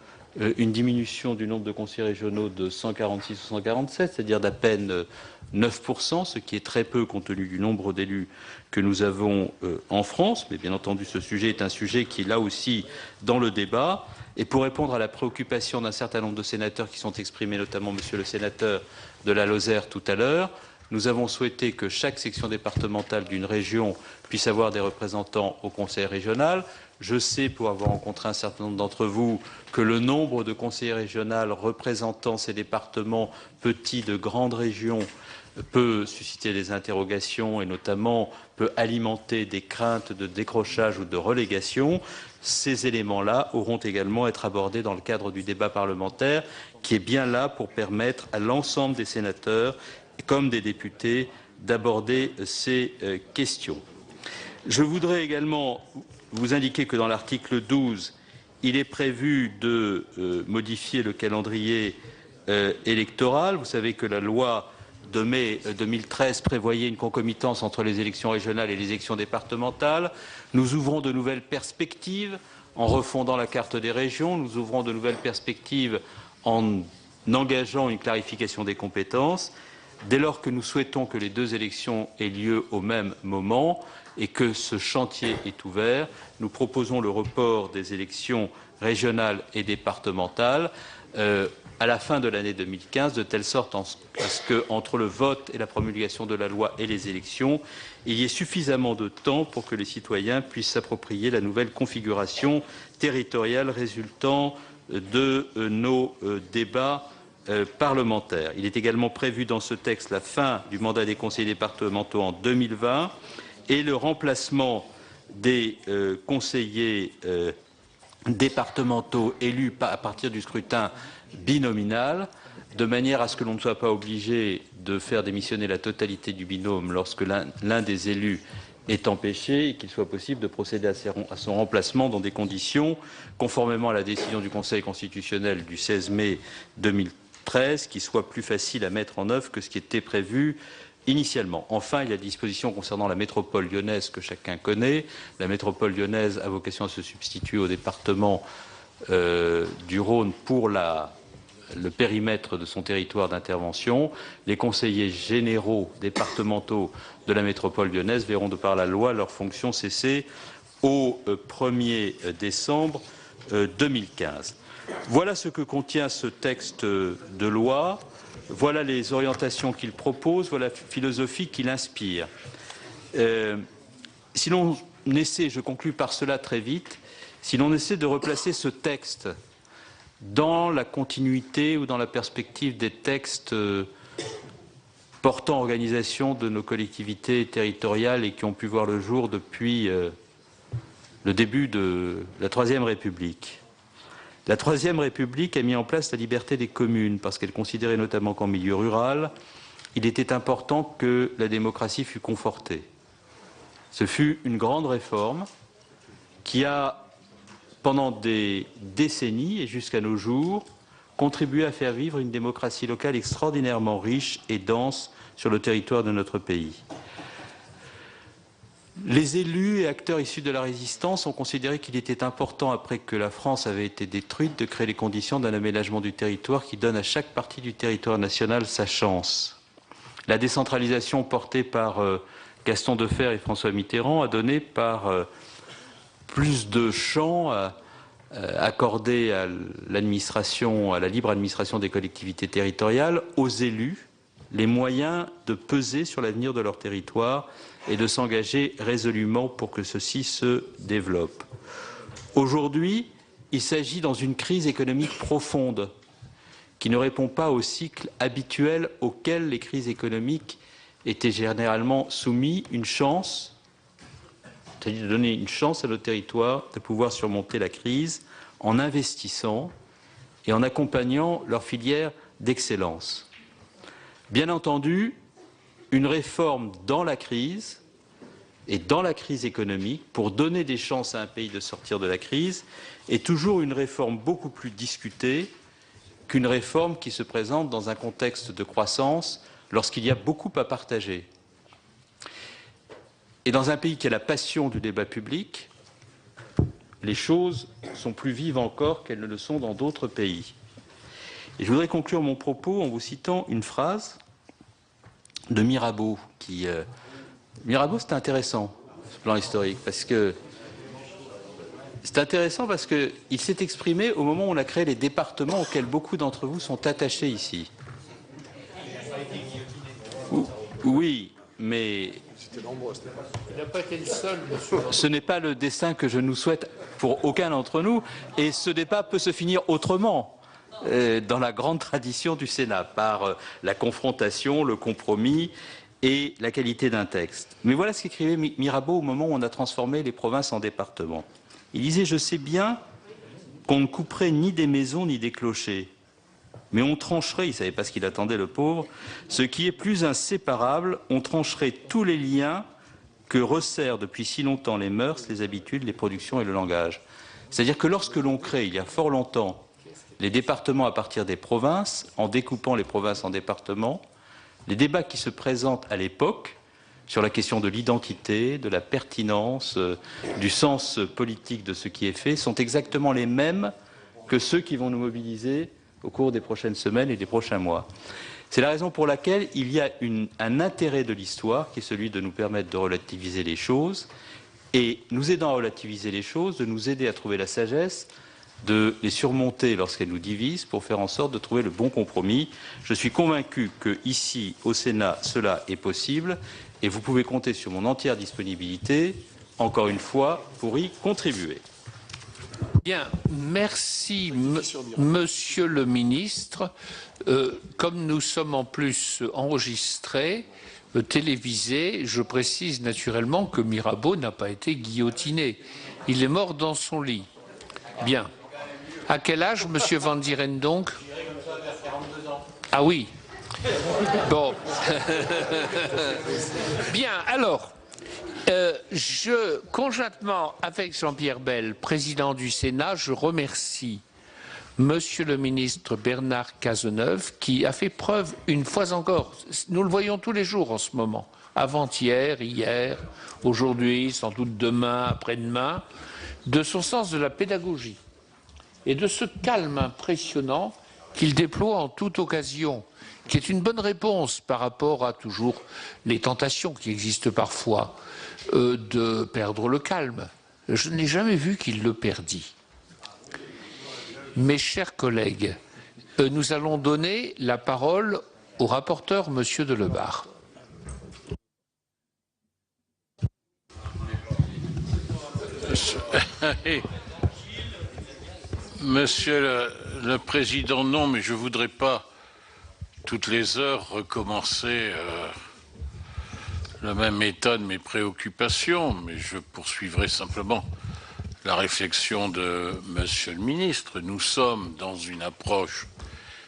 une diminution du nombre de conseillers régionaux de 146 ou 147, c'est-à-dire d'à peine 9%, ce qui est très peu compte tenu du nombre d'élus que nous avons en France. Mais bien entendu, ce sujet est un sujet qui est là aussi dans le débat. Et pour répondre à la préoccupation d'un certain nombre de sénateurs qui sont exprimés, notamment monsieur le sénateur de la Lozère tout à l'heure, nous avons souhaité que chaque section départementale d'une région puisse avoir des représentants au conseil régional. Je sais, pour avoir rencontré un certain nombre d'entre vous, que le nombre de conseillers régionaux représentant ces départements petits de grandes régions peut susciter des interrogations et notamment peut alimenter des craintes de décrochage ou de relégation. Ces éléments-là auront également à être abordés dans le cadre du débat parlementaire qui est bien là pour permettre à l'ensemble des sénateurs comme des députés d'aborder ces questions. Je voudrais également vous indiquer que dans l'article 12, il est prévu de modifier le calendrier électoral. Vous savez que la loi de mai 2013 prévoyait une concomitance entre les élections régionales et les élections départementales. Nous ouvrons de nouvelles perspectives en refondant la carte des régions. Nous ouvrons de nouvelles perspectives en engageant une clarification des compétences. Dès lors que nous souhaitons que les deux élections aient lieu au même moment et que ce chantier est ouvert, nous proposons le report des élections régionales et départementales à la fin de l'année 2015, de telle sorte à ce qu'entre le vote et la promulgation de la loi et les élections, il y ait suffisamment de temps pour que les citoyens puissent s'approprier la nouvelle configuration territoriale résultant de nos débats parlementaires. Il est également prévu dans ce texte la fin du mandat des conseillers départementaux en 2020 et le remplacement des conseillers départementaux élus à partir du scrutin binominal, de manière à ce que l'on ne soit pas obligé de faire démissionner la totalité du binôme lorsque l'un des élus est empêché et qu'il soit possible de procéder à son remplacement dans des conditions conformément à la décision du Conseil constitutionnel du 16 mai 2013 qui soit plus facile à mettre en œuvre que ce qui était prévu initialement. Enfin, il y a des dispositions concernant la métropole lyonnaise que chacun connaît. La métropole lyonnaise a vocation à se substituer au département du Rhône pour le périmètre de son territoire d'intervention. Les conseillers généraux départementaux de la métropole lyonnaise verront de par la loi leurs fonctions cesser au 1er décembre 2015. Voilà ce que contient ce texte de loi. Voilà les orientations qu'il propose, voilà la philosophie qu'il inspire. Si l'on essaie, je conclus par cela très vite, si l'on essaie de replacer ce texte dans la continuité ou dans la perspective des textes portant organisation de nos collectivités territoriales et qui ont pu voir le jour depuis le début de la Troisième République. La Troisième République a mis en place la liberté des communes parce qu'elle considérait notamment qu'en milieu rural, il était important que la démocratie fût confortée. Ce fut une grande réforme qui a, pendant des décennies et jusqu'à nos jours, contribué à faire vivre une démocratie locale extraordinairement riche et dense sur le territoire de notre pays. Les élus et acteurs issus de la résistance ont considéré qu'il était important, après que la France avait été détruite, de créer les conditions d'un aménagement du territoire qui donne à chaque partie du territoire national sa chance. La décentralisation portée par Gaston Defferre et François Mitterrand a donné par plus de champs accordés à l'administration, à la libre administration des collectivités territoriales, aux élus, les moyens de peser sur l'avenir de leur territoire et de s'engager résolument pour que ceci se développe. Aujourd'hui, il s'agit dans une crise économique profonde qui ne répond pas au cycle habituel auquel les crises économiques étaient généralement soumises, une chance, c'est-à-dire de donner une chance à nos territoires de pouvoir surmonter la crise en investissant et en accompagnant leurs filières d'excellence. Bien entendu, une réforme dans la crise et dans la crise économique, pour donner des chances à un pays de sortir de la crise, est toujours une réforme beaucoup plus discutée qu'une réforme qui se présente dans un contexte de croissance lorsqu'il y a beaucoup à partager. Et dans un pays qui a la passion du débat public, les choses sont plus vives encore qu'elles ne le sont dans d'autres pays. Et je voudrais conclure mon propos en vous citant une phrase de Mirabeau. Mirabeau, c'est intéressant, ce plan historique, parce que c'est intéressant parce qu'il s'est exprimé au moment où on a créé les départements auxquels beaucoup d'entre vous sont attachés ici. Oui, mais il n'a pas été le seul, monsieur. Ce n'est pas le destin que je nous souhaite pour aucun d'entre nous, et ce débat peut se finir autrement. Dans la grande tradition du Sénat, par la confrontation, le compromis et la qualité d'un texte. Mais voilà ce qu'écrivait Mirabeau au moment où on a transformé les provinces en départements. Il disait « Je sais bien qu'on ne couperait ni des maisons ni des clochers, mais on trancherait, il ne savait pas ce qu'il attendait le pauvre, ce qui est plus inséparable, on trancherait tous les liens que resserrent depuis si longtemps les mœurs, les habitudes, les productions et le langage. » C'est-à-dire que lorsque l'on crée, il y a fort longtemps, les départements à partir des provinces, en découpant les provinces en départements, les débats qui se présentent à l'époque sur la question de l'identité, de la pertinence, du sens politique de ce qui est fait, sont exactement les mêmes que ceux qui vont nous mobiliser au cours des prochaines semaines et des prochains mois. C'est la raison pour laquelle il y a un intérêt de l'histoire qui est celui de nous permettre de relativiser les choses et, nous aidant à relativiser les choses, de nous aider à trouver la sagesse, de les surmonter lorsqu'elles nous divisent pour faire en sorte de trouver le bon compromis. Je suis convaincu qu'ici, au Sénat, cela est possible et vous pouvez compter sur mon entière disponibilité, encore une fois, pour y contribuer. Bien, merci Monsieur le Ministre. Comme nous sommes en plus enregistrés, télévisés, je précise naturellement que Mirabeau n'a pas été guillotiné. Il est mort dans son lit. Bien. À quel âge, Monsieur Van Dieren, donc? Ah oui. Bon. Bien, alors, conjointement avec Jean-Pierre Bel, président du Sénat, je remercie Monsieur le ministre Bernard Cazeneuve, qui a fait preuve, une fois encore, nous le voyons tous les jours en ce moment, avant-hier, hier, aujourd'hui, sans doute demain, après-demain, de son sens de la pédagogie et de ce calme impressionnant qu'il déploie en toute occasion, qui est une bonne réponse par rapport à toujours les tentations qui existent parfois de perdre le calme. Je n'ai jamais vu qu'il le perdit. Mes chers collègues, nous allons donner la parole au rapporteur, Monsieur Delebarre. Monsieur le Président, non, mais je ne voudrais pas toutes les heures recommencer le même état de mes préoccupations, mais je poursuivrai simplement la réflexion de Monsieur le Ministre. Nous sommes dans une approche,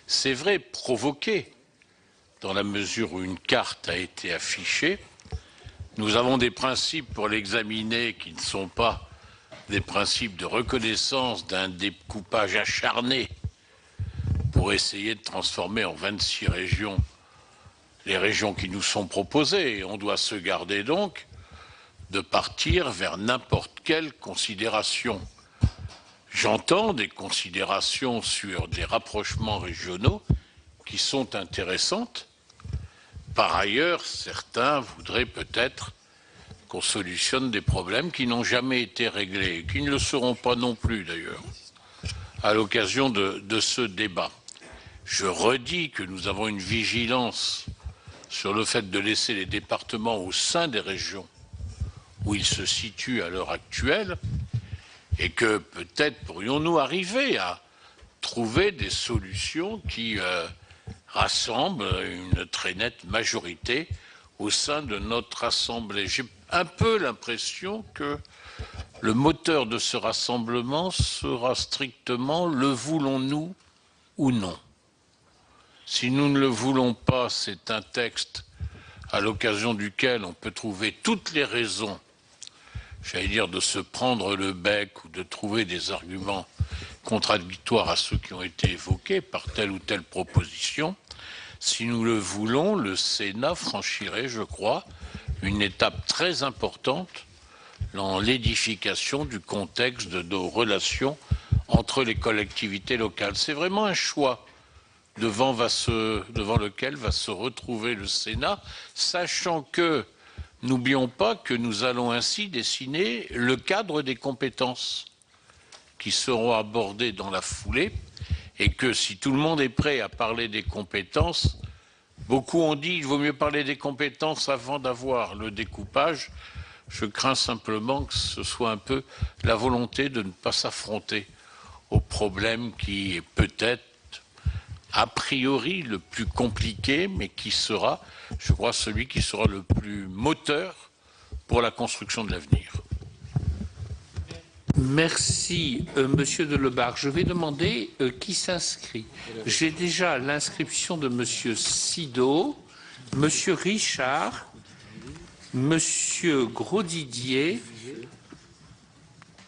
c'est vrai, provoquée, dans la mesure où une carte a été affichée. Nous avons des principes pour l'examiner qui ne sont pas des principes de reconnaissance d'un découpage acharné pour essayer de transformer en 26 régions les régions qui nous sont proposées. Et on doit se garder donc de partir vers n'importe quelle considération. J'entends des considérations sur des rapprochements régionaux qui sont intéressantes. Par ailleurs, certains voudraient peut-être qu'on solutionne des problèmes qui n'ont jamais été réglés, et qui ne le seront pas non plus d'ailleurs, à l'occasion de ce débat. Je redis que nous avons une vigilance sur le fait de laisser les départements au sein des régions où ils se situent à l'heure actuelle, et que peut-être pourrions-nous arriver à trouver des solutions qui rassemblent une très nette majorité au sein de notre Assemblée. J'ai un peu l'impression que le moteur de ce rassemblement sera strictement le voulons-nous ou non. Si nous ne le voulons pas, c'est un texte à l'occasion duquel on peut trouver toutes les raisons, j'allais dire, de se prendre le bec ou de trouver des arguments contradictoires à ceux qui ont été évoqués par telle ou telle proposition. Si nous le voulons, le Sénat franchirait, je crois, une étape très importante dans l'édification du contexte de nos relations entre les collectivités locales. C'est vraiment un choix devant lequel va se retrouver le Sénat, sachant que, n'oublions pas que nous allons ainsi dessiner le cadre des compétences qui seront abordées dans la foulée, et que si tout le monde est prêt à parler des compétences, beaucoup ont dit qu'il vaut mieux parler des compétences avant d'avoir le découpage. Je crains simplement que ce soit un peu la volonté de ne pas s'affronter au problème qui est peut-être a priori le plus compliqué, mais qui sera, je crois, celui qui sera le plus moteur pour la construction de l'avenir. Merci, Monsieur Delebarre. Je vais demander qui s'inscrit. J'ai déjà l'inscription de Monsieur Sido, Monsieur Richard, Monsieur Grosdidier,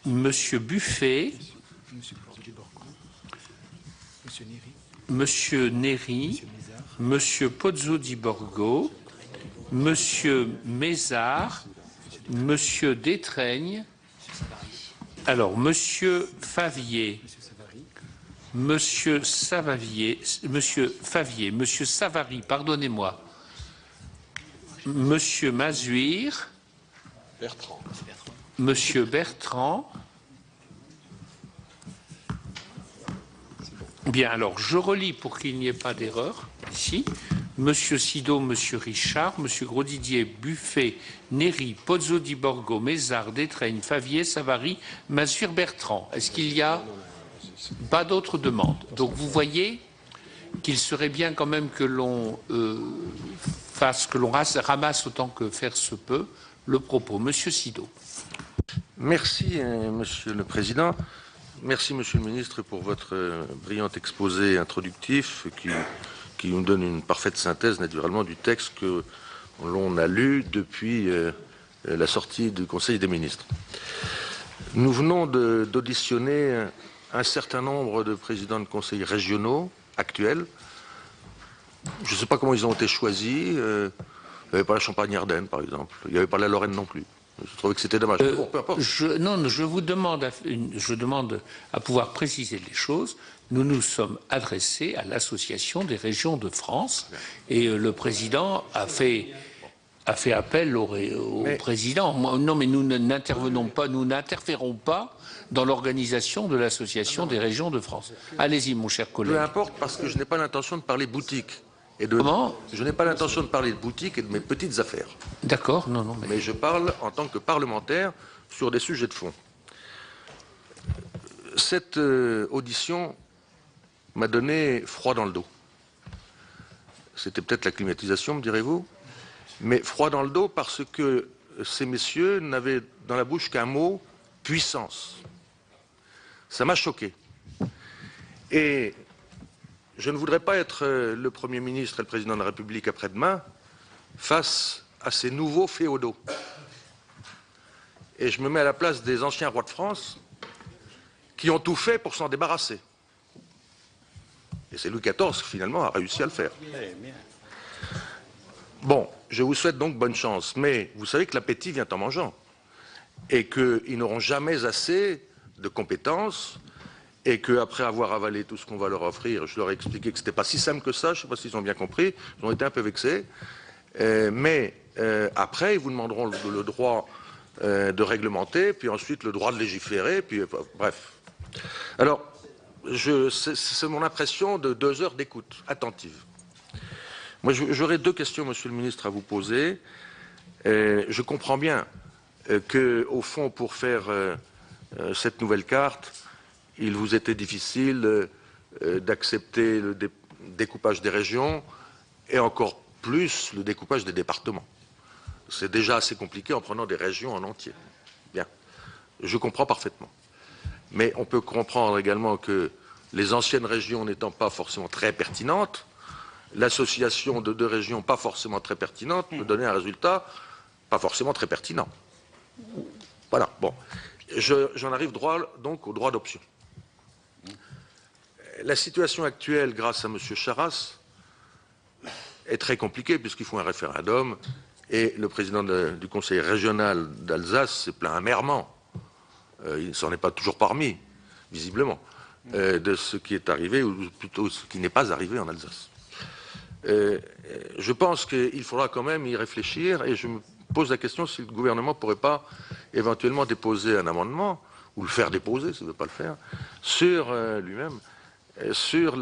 Monsieur Buffet, Monsieur Néry, Monsieur Pozzo di Borgo, Monsieur Mézard, Monsieur Détraigne, alors Monsieur Favier, Monsieur Savavier, Monsieur Favier, Monsieur Savary, pardonnez-moi, Monsieur Mazuir, Bertrand. Monsieur Bertrand. Bien, alors, je relis pour qu'il n'y ait pas d'erreur, ici. Monsieur Sido, Monsieur Richard, Monsieur Grosdidier, Buffet, Néry, Pozzo di Borgo, Mézard, Détraigne, Favier, Savary, Mazuir, Bertrand. Est-ce qu'il y a pas d'autres demandes? Donc, vous voyez qu'il serait bien quand même que l'on ramasse autant que faire se peut le propos. Monsieur Sido. Merci, Monsieur le Président. Merci, Monsieur le Ministre, pour votre brillant exposé introductif qui nous donne une parfaite synthèse, naturellement, du texte que l'on a lu depuis la sortie du Conseil des ministres. Nous venons d'auditionner un certain nombre de présidents de conseils régionaux actuels. Je ne sais pas comment ils ont été choisis. Il n'y avait pas la Champagne-Ardenne, par exemple. Il n'y avait pas la Lorraine non plus. Je trouvais que c'était dommage. Bon, peu importe. Je demande à pouvoir préciser les choses. Nous nous sommes adressés à l'Association des régions de France et le président a fait appel au président. Non, mais nous n'intervenons pas, nous n'interférons pas dans l'organisation de l'Association des régions de France. Allez-y, mon cher collègue. Peu importe, parce que je n'ai pas l'intention de parler boutique. Comment ? Je n'ai pas l'intention de parler de boutique et de mes petites affaires. D'accord, non. Mais je parle en tant que parlementaire sur des sujets de fond. Cette audition m'a donné froid dans le dos. C'était peut-être la climatisation, me direz-vous, mais froid dans le dos parce que ces messieurs n'avaient dans la bouche qu'un mot, puissance. Ça m'a choqué. Et je ne voudrais pas être le Premier ministre et le Président de la République après-demain face à ces nouveaux féodaux. Et je me mets à la place des anciens rois de France qui ont tout fait pour s'en débarrasser. Et c'est Louis XIV qui finalement a réussi à le faire. Bon, je vous souhaite donc bonne chance, mais vous savez que l'appétit vient en mangeant et qu'ils n'auront jamais assez de compétences et qu'après avoir avalé tout ce qu'on va leur offrir, je leur ai expliqué que ce n'était pas si simple que ça, je ne sais pas s'ils ont bien compris, ils ont été un peu vexés, mais après ils vous demanderont le droit de réglementer, puis ensuite le droit de légiférer, puis bref. Alors, c'est mon impression de 2 heures d'écoute attentive. Moi, j'aurais 2 questions, Monsieur le Ministre, à vous poser. Je comprends bien qu'au fond, pour faire cette nouvelle carte, il vous était difficile d'accepter le découpage des régions et encore plus le découpage des départements. C'est déjà assez compliqué en prenant des régions en entier. Bien, je comprends parfaitement. Mais on peut comprendre également que les anciennes régions n'étant pas forcément très pertinentes, l'association de deux régions pas forcément très pertinentes peut donner un résultat pas forcément très pertinent. Voilà, bon. J'en arrive donc au droit d'option. La situation actuelle, grâce à M. Charras, est très compliquée puisqu'il faut un référendum et le président du conseil régional d'Alsace s'est plaint amèrement, il ne s'en est pas toujours parmi, visiblement, de ce qui est arrivé, ou plutôt ce qui n'est pas arrivé en Alsace. Je pense qu'il faudra quand même y réfléchir et je me pose la question si le gouvernement ne pourrait pas éventuellement déposer un amendement, ou le faire déposer, s'il ne veut pas le faire, sur lui-même, sur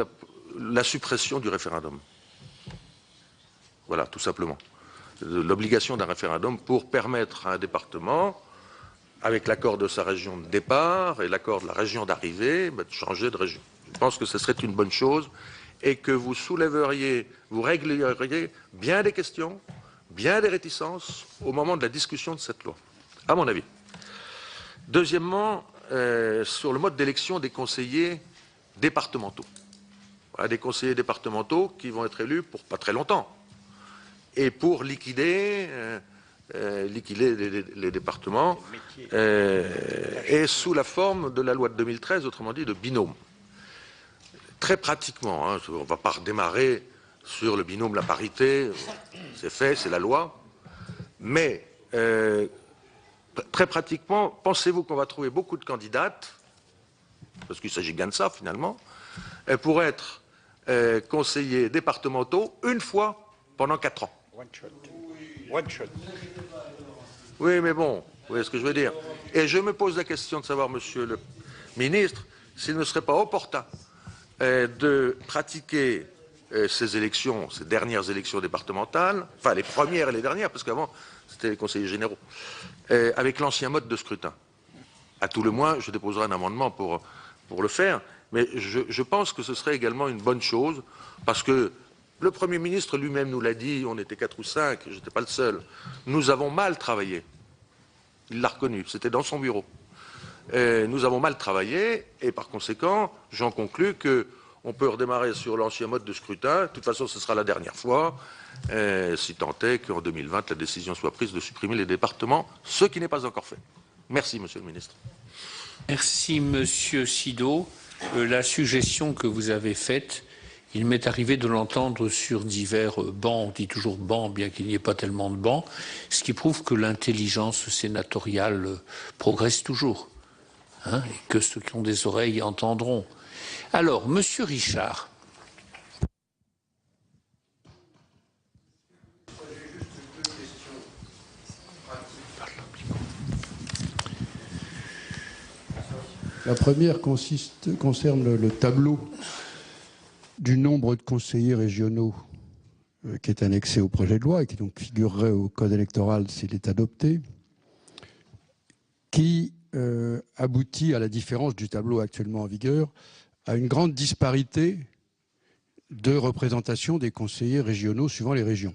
la suppression du référendum. Voilà, tout simplement. L'obligation d'un référendum pour permettre à un département, avec l'accord de sa région de départ et l'accord de la région d'arrivée, de changer de région. Je pense que ce serait une bonne chose et que vous soulèveriez, vous régleriez bien des questions, bien des réticences au moment de la discussion de cette loi, à mon avis. Deuxièmement, sur le mode d'élection des conseillers départementaux. Voilà, des conseillers départementaux qui vont être élus pour pas très longtemps et pour liquider les départements et sous la forme de la loi de 2013, autrement dit de binôme. Très pratiquement, hein, on ne va pas redémarrer sur le binôme, la parité, c'est fait, c'est la loi, mais très pratiquement, pensez-vous qu'on va trouver beaucoup de candidates, parce qu'il s'agit bien de ça finalement, pour être conseillers départementaux une fois pendant 4 ans. One shot. Oui, mais bon, vous voyez ce que je veux dire. Et je me pose la question de savoir, monsieur le ministre, s'il ne serait pas opportun de pratiquer ces élections, ces dernières élections départementales, enfin les premières et les dernières, parce qu'avant c'était les conseillers généraux, avec l'ancien mode de scrutin. À tout le moins, je déposerai un amendement pour le faire, mais je pense que ce serait également une bonne chose, parce que le Premier ministre lui-même nous l'a dit, on était 4 ou 5, je n'étais pas le seul, nous avons mal travaillé. Il l'a reconnu, c'était dans son bureau. Nous avons mal travaillé, et par conséquent, j'en conclus qu'on peut redémarrer sur l'ancien mode de scrutin. De toute façon, ce sera la dernière fois, si tant est qu'en 2020, la décision soit prise de supprimer les départements, ce qui n'est pas encore fait. Merci, monsieur le ministre. Merci, monsieur Sido. La suggestion que vous avez faite, il m'est arrivé de l'entendre sur divers bancs, on dit toujours bancs, bien qu'il n'y ait pas tellement de bancs, ce qui prouve que l'intelligence sénatoriale progresse toujours, hein, et que ceux qui ont des oreilles entendront. Alors, monsieur Richard. La première concerne le tableau du nombre de conseillers régionaux qui est annexé au projet de loi et qui donc figurerait au code électoral s'il est adopté, qui aboutit, à la différence du tableau actuellement en vigueur, à une grande disparité de représentation des conseillers régionaux suivant les régions.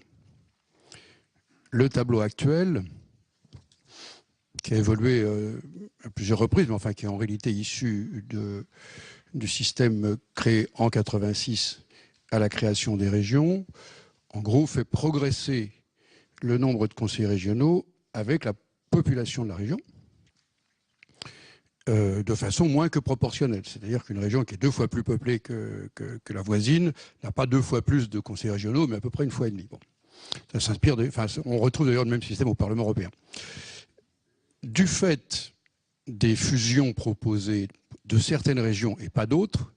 Le tableau actuel, qui a évolué à plusieurs reprises, mais enfin qui est en réalité issu du système créé en 86 à la création des régions, en gros fait progresser le nombre de conseillers régionaux avec la population de la région de façon moins que proportionnelle. C'est-à-dire qu'une région qui est 2 fois plus peuplée que la voisine n'a pas 2 fois plus de conseillers régionaux, mais à peu près 1,5 fois. Bon. Ça s'inspire on retrouve d'ailleurs le même système au Parlement européen. Du fait des fusions proposées de certaines régions et pas d'autres,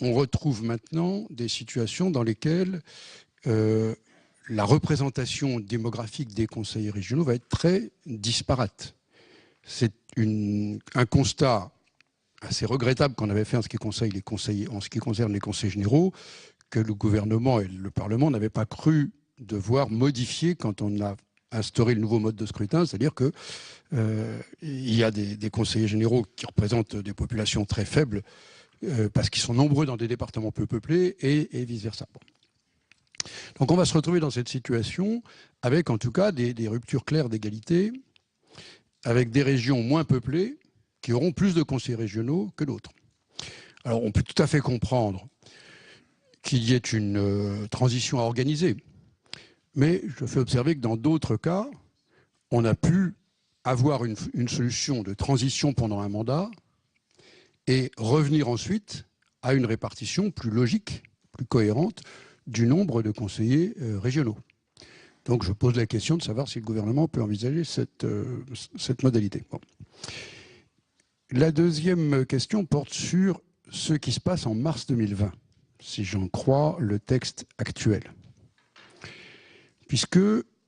on retrouve maintenant des situations dans lesquelles la représentation démographique des conseillers régionaux va être très disparate. C'est un constat assez regrettable qu'on avait fait en ce qui concerne les conseils généraux, que le gouvernement et le Parlement n'avaient pas cru devoir modifier quand on a instauré le nouveau mode de scrutin, c'est-à-dire qu'il y a des conseillers généraux qui représentent des populations très faibles parce qu'ils sont nombreux dans des départements peu peuplés et vice-versa. Bon. Donc on va se retrouver dans cette situation avec en tout cas des ruptures claires d'égalité, avec des régions moins peuplées qui auront plus de conseillers régionaux que d'autres. Alors on peut tout à fait comprendre qu'il y ait une transition à organiser, mais je fais observer que dans d'autres cas, on a pu avoir une solution de transition pendant un mandat et revenir ensuite à une répartition plus logique, plus cohérente du nombre de conseillers régionaux. Donc je pose la question de savoir si le gouvernement peut envisager cette modalité. Bon. La deuxième question porte sur ce qui se passe en mars 2020, si j'en crois le texte actuel. Puisque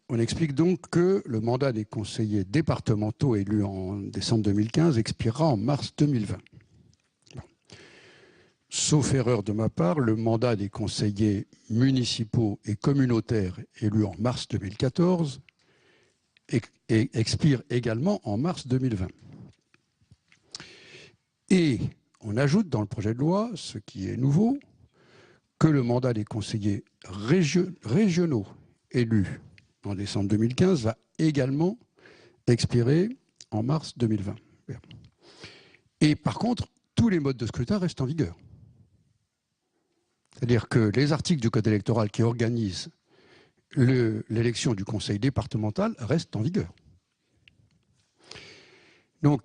on explique donc que le mandat des conseillers départementaux élus en décembre 2015 expirera en mars 2020. Bon. Sauf erreur de ma part, le mandat des conseillers municipaux et communautaires élus en mars 2014 expire également en mars 2020. Et on ajoute dans le projet de loi, ce qui est nouveau, que le mandat des conseillers régionaux élus en décembre 2015 va également expirer en mars 2020. Et par contre, tous les modes de scrutin restent en vigueur. C'est-à-dire que les articles du Code électoral qui organisent l'élection du conseil départemental restent en vigueur. Donc,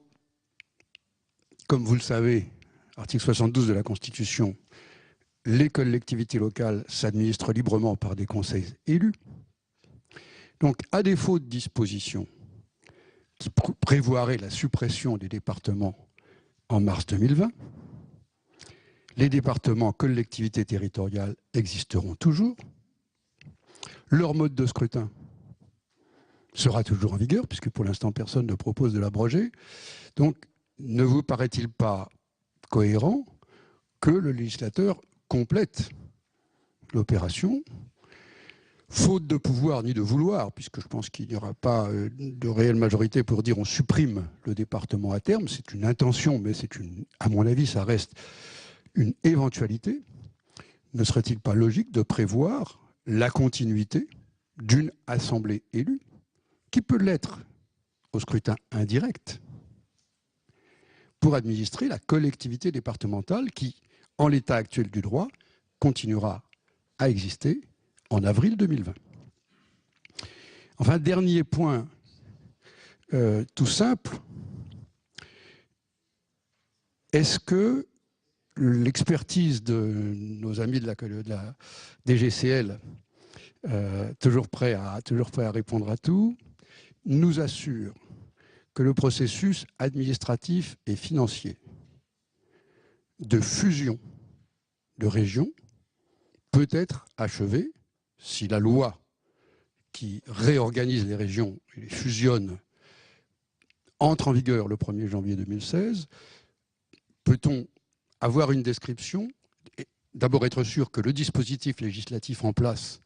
comme vous le savez, article 72 de la Constitution, les collectivités locales s'administrent librement par des conseils élus. Donc, à défaut de dispositions qui prévoiraient la suppression des départements en mars 2020, les départements collectivités territoriales existeront toujours. Leur mode de scrutin sera toujours en vigueur, puisque pour l'instant, personne ne propose de l'abroger. Donc, ne vous paraît-il pas cohérent que le législateur complète l'opération, faute de pouvoir ni de vouloir, puisque je pense qu'il n'y aura pas de réelle majorité pour dire on supprime le département à terme, c'est une intention, mais à mon avis, ça reste une éventualité. Ne serait-il pas logique de prévoir la continuité d'une assemblée élue, qui peut l'être au scrutin indirect, pour administrer la collectivité départementale qui, en l'état actuel du droit, continuera à exister en avril 2020. Enfin, dernier point tout simple, est-ce que l'expertise de nos amis de la DGCL, toujours prêt à répondre à tout, nous assure que le processus administratif et financier de fusion de régions peut être achevé si la loi qui réorganise les régions et les fusionne entre en vigueur le 1er janvier 2016. Peut-on avoir une description, d'abord être sûr que le dispositif législatif en place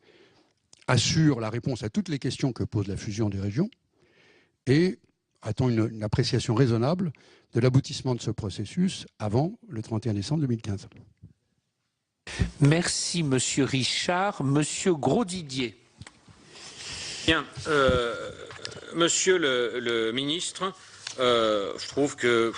assure la réponse à toutes les questions que pose la fusion des régions, et a-t-on une appréciation raisonnable de l'aboutissement de ce processus avant le 31 décembre 2015 ? Merci, Monsieur Richard. Monsieur Grosdidier. Bien. Monsieur le ministre, je trouve que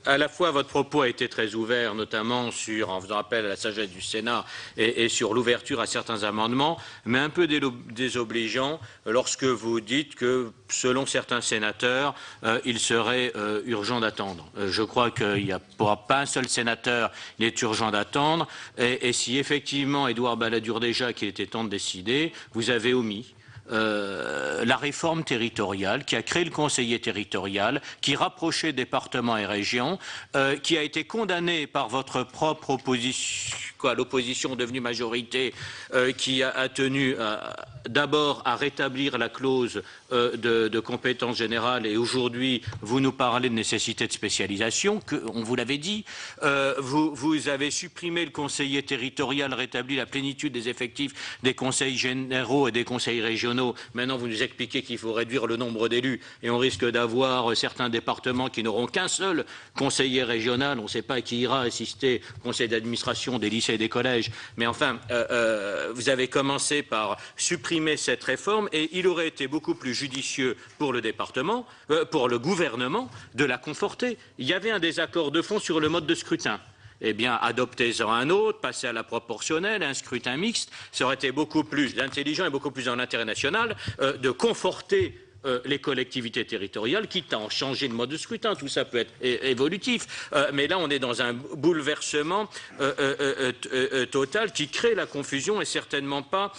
à la fois votre propos a été très ouvert, notamment en faisant appel à la sagesse du Sénat et sur l'ouverture à certains amendements, mais un peu désobligeant lorsque vous dites que, selon certains sénateurs, il serait urgent d'attendre. Je crois qu'il n'y a pas un seul sénateur, il est urgent d'attendre. Et si effectivement, Édouard Balladur déjà qu'il était temps de décider, vous avez omis la réforme territoriale qui a créé le conseiller territorial, qui rapprochait départements et régions, qui a été condamné par votre propre opposition, l'opposition devenue majorité, qui a tenu d'abord à rétablir la clause de compétences générales et aujourd'hui vous nous parlez de nécessité de spécialisation, on vous l'avait dit, vous avez supprimé le conseiller territorial, rétabli la plénitude des effectifs des conseils généraux et des conseils régionaux. Maintenant vous nous expliquez qu'il faut réduire le nombre d'élus et on risque d'avoir certains départements qui n'auront qu'un seul conseiller régional, on ne sait pas qui ira assister au conseil d'administration des lycées et des collèges, mais enfin vous avez commencé par supprimer cette réforme et il aurait été beaucoup plus judicieux pour le département, pour le gouvernement, de la conforter. Il y avait un désaccord de fond sur le mode de scrutin. Eh bien, adoptez-en un autre, passez à la proportionnelle, un scrutin mixte. Ça aurait été beaucoup plus intelligent et beaucoup plus dans l'intérêt national de conforter les collectivités territoriales, quitte à en changer le mode de scrutin. Tout ça peut être évolutif. Mais là, on est dans un bouleversement total qui crée la confusion et certainement pas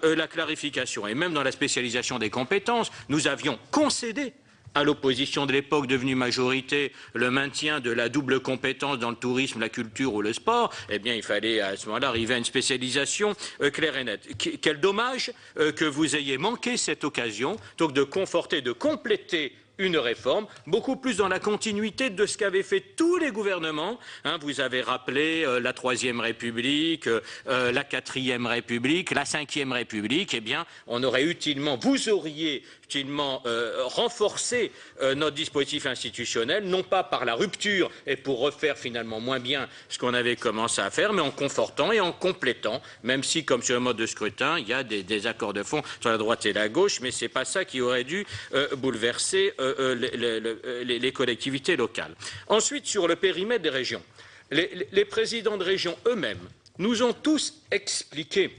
la clarification. Et même dans la spécialisation des compétences, nous avions concédé à l'opposition de l'époque devenue majorité le maintien de la double compétence dans le tourisme, la culture ou le sport, eh bien il fallait à ce moment-là arriver à une spécialisation claire et nette. Quel dommage que vous ayez manqué cette occasion, donc de conforter, de compléter une réforme, beaucoup plus dans la continuité de ce qu'avaient fait tous les gouvernements. Vous avez rappelé la Troisième République, la Quatrième République, la Cinquième République. Eh bien, on aurait utilement, vous auriez utilement renforcé notre dispositif institutionnel, non pas par la rupture et pour refaire finalement moins bien ce qu'on avait commencé à faire, mais en confortant et en complétant, même si, comme sur le mode de scrutin, il y a des accords de fond sur la droite et la gauche, mais ce n'est pas ça qui aurait dû bouleverser les collectivités locales. Ensuite, sur le périmètre des régions, les présidents de région eux-mêmes nous ont tous expliqué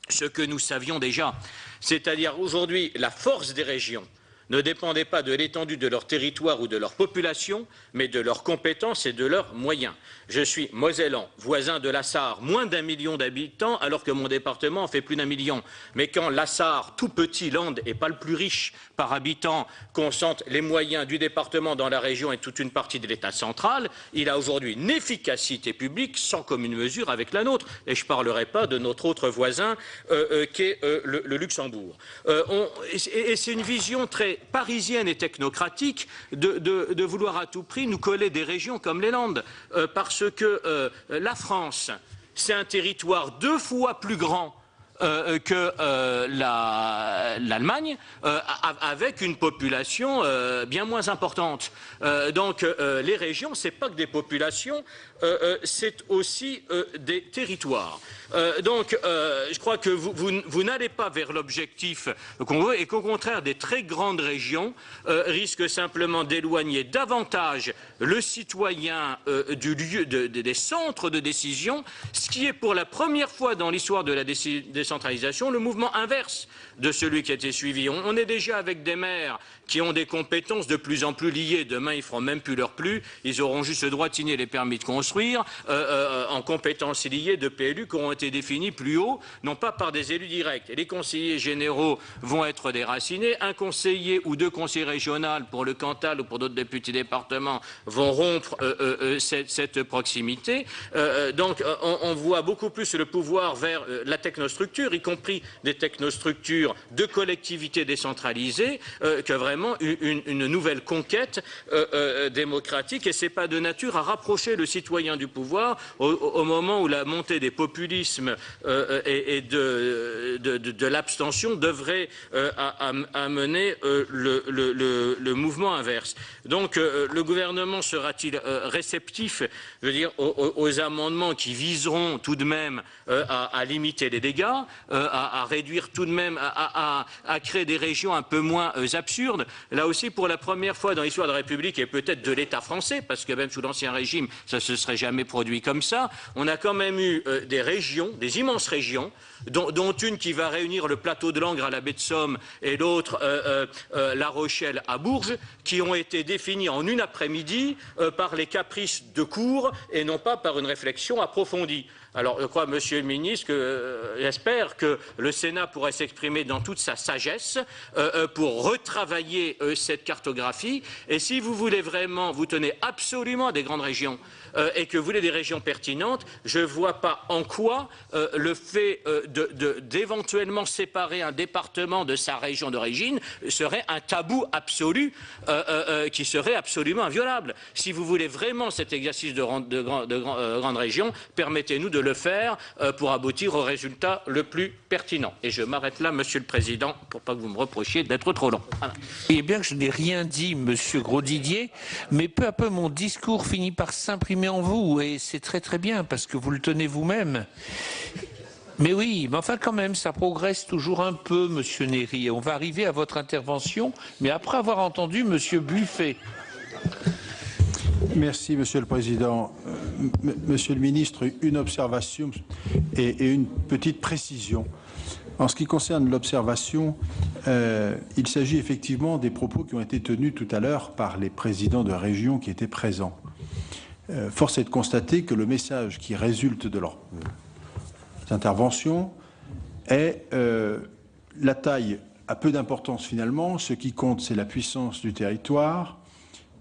ce que nous savions déjà, c'est-à-dire aujourd'hui la force des régions ne dépendait pas de l'étendue de leur territoire ou de leur population, mais de leurs compétences et de leurs moyens. Je suis mosellan, voisin de la Sarre, moins d'1 million d'habitants, alors que mon département en fait plus d'1 million. Mais quand la Sarre, tout petit land, et pas le plus riche par habitant, concentre les moyens du département dans la région et toute une partie de l'État central, il a aujourd'hui une efficacité publique sans commune mesure avec la nôtre. Et je ne parlerai pas de notre autre voisin, qu'est le Luxembourg. Et c'est une vision très parisienne et technocratique de vouloir à tout prix nous coller des régions comme les Landes, parce que la France, c'est un territoire 2 fois plus grand que l'Allemagne, avec une population bien moins importante. Donc les régions, ce n'est pas que des populations, c'est aussi des territoires. Donc je crois que vous n'allez pas vers l'objectif qu'on veut et qu'au contraire des très grandes régions risquent simplement d'éloigner davantage le citoyen du lieu des centres de décision, ce qui est pour la première fois dans l'histoire de la décentralisation le mouvement inverse de celui qui a été suivi. On est déjà avec des maires qui ont des compétences de plus en plus liées. Demain, ils ne feront même plus leur plus. Ils auront juste le droit de signer les permis de construire en compétences liées de PLU qui auront été définis plus haut, non pas par des élus directs. Et les conseillers généraux vont être déracinés. Un conseiller ou 2 conseillers régionaux pour le Cantal ou pour d'autres députés départements vont rompre cette proximité. Donc, on voit beaucoup plus le pouvoir vers la technostructure, y compris des technostructures de collectivités décentralisées, que vraiment une nouvelle conquête démocratique. Et ce n'est pas de nature à rapprocher le citoyen du pouvoir au moment où la montée des populismes et de l'abstention devrait amener le mouvement inverse. Donc le gouvernement sera-t-il réceptif, je veux dire, aux amendements qui viseront tout de même à limiter les dégâts, à réduire tout de même, à créer des régions un peu moins absurdes. Là aussi, pour la première fois dans l'histoire de la République et peut-être de l'État français, parce que même sous l'Ancien Régime, ça ne se serait jamais produit comme ça, on a quand même eu des régions, des immenses régions, dont une qui va réunir le plateau de Langres à la baie de Somme et l'autre La Rochelle à Bourges, qui ont été définies en une après-midi par les caprices de cour et non pas par une réflexion approfondie. Alors, je crois, Monsieur le Ministre, j'espère clair que le Sénat pourrait s'exprimer dans toute sa sagesse pour retravailler cette cartographie. Et si vous voulez vraiment, vous tenez absolument à des grandes régions et que vous voulez des régions pertinentes, je ne vois pas en quoi le fait d'éventuellement séparer un département de sa région d'origine serait un tabou absolu qui serait absolument inviolable. Si vous voulez vraiment cet exercice de grande région, permettez-nous de le faire pour aboutir au résultat le plus pertinent. Et je m'arrête là, Monsieur le Président, pour pas que vous me reprochiez d'être trop long. Voilà. Eh bien que je n'ai rien dit, Monsieur Grosdidier, mais peu à peu mon discours finit par s'imprimer en vous, et c'est très très bien, parce que vous le tenez vous-même. Mais oui, mais enfin quand même, ça progresse toujours un peu, Monsieur Néry. On va arriver à votre intervention, mais après avoir entendu Monsieur Buffet. Merci, Monsieur le Président. Monsieur le Ministre, une observation et une petite précision. En ce qui concerne l'observation, il s'agit effectivement des propos qui ont été tenus tout à l'heure par les présidents de région qui étaient présents. Force est de constater que le message qui résulte de leurs interventions est la taille a peu d'importance finalement. Ce qui compte, c'est la puissance du territoire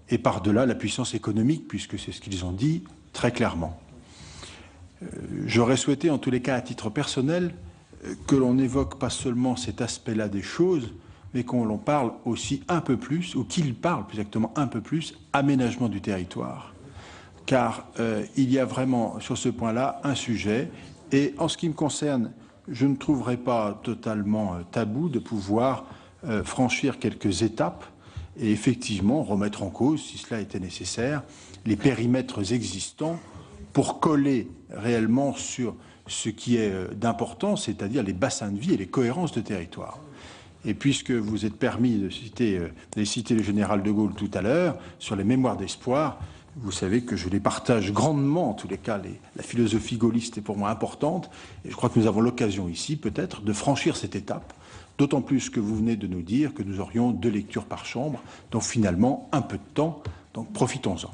et par-delà la puissance économique, puisque c'est ce qu'ils ont dit très clairement. J'aurais souhaité, en tous les cas à titre personnel, que l'on n'évoque pas seulement cet aspect-là des choses, mais qu'on parle aussi un peu plus, ou qu'il parle plus exactement un peu plus, aménagement du territoire. Car il y a vraiment sur ce point-là un sujet, et en ce qui me concerne, je ne trouverai pas totalement tabou de pouvoir franchir quelques étapes et effectivement remettre en cause, si cela était nécessaire, les périmètres existants pour coller réellement sur ce qui est d'important, c'est-à-dire les bassins de vie et les cohérences de territoire. Et puisque vous êtes permis de citer le général de Gaulle tout à l'heure, sur les mémoires d'espoir, vous savez que je les partage grandement, en tous les cas, la philosophie gaulliste est pour moi importante, et je crois que nous avons l'occasion ici, peut-être, de franchir cette étape, d'autant plus que vous venez de nous dire que nous aurions 2 lectures par chambre, donc finalement un peu de temps, donc profitons-en.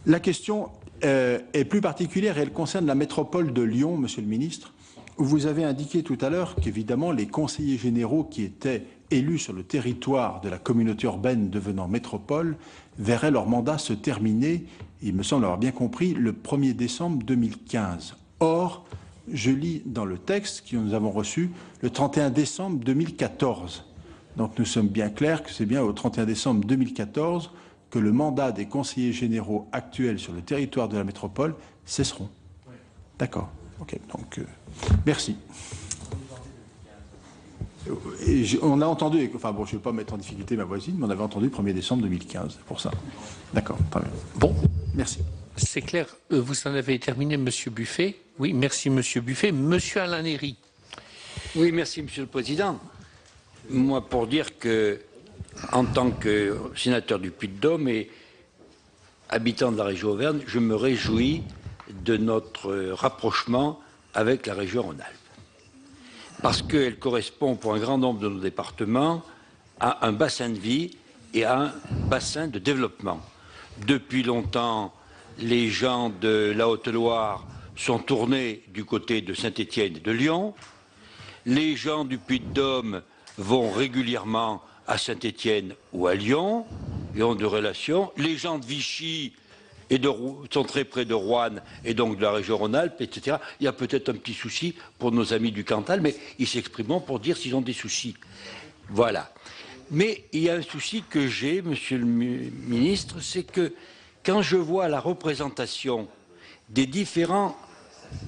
La question est plus particulière et elle concerne la métropole de Lyon, Monsieur le Ministre, où vous avez indiqué tout à l'heure qu'évidemment les conseillers généraux qui étaient élus sur le territoire de la communauté urbaine devenant métropole verraient leur mandat se terminer, il me semble avoir bien compris, le 1er décembre 2015. Or, je lis dans le texte que nous avons reçu le 31 décembre 2014. Donc nous sommes bien clairs que c'est bien au 31 décembre 2014 que le mandat des conseillers généraux actuels sur le territoire de la métropole cesseront. Oui. D'accord. Ok. Donc, merci. Et on a entendu, enfin bon, je ne vais pas mettre en difficulté ma voisine, mais on avait entendu le 1er décembre 2015 pour ça. D'accord. Très bien. Bon. Merci. C'est clair. Vous en avez terminé, Monsieur Buffet. Oui, merci, Monsieur Buffet. Monsieur Alain Néry. Oui, merci, Monsieur le Président. Moi, pour dire que, en tant que sénateur du Puy-de-Dôme et habitant de la région Auvergne, je me réjouis de notre rapprochement avec la région Rhône-Alpes. Parce qu'elle correspond pour un grand nombre de nos départements à un bassin de vie et à un bassin de développement. Depuis longtemps, les gens de la Haute-Loire sont tournés du côté de Saint-Étienne et de Lyon. Les gens du Puy-de-Dôme vont régulièrement à Saint-Étienne ou à Lyon et ont de relations. Les gens de Vichy sont très près de Roanne et donc de la région Rhône-Alpes, etc. Il y a peut-être un petit souci pour nos amis du Cantal, mais ils s'exprimeront pour dire s'ils ont des soucis. Voilà. Mais il y a un souci que j'ai, Monsieur le Ministre, c'est que quand je vois la représentation des différents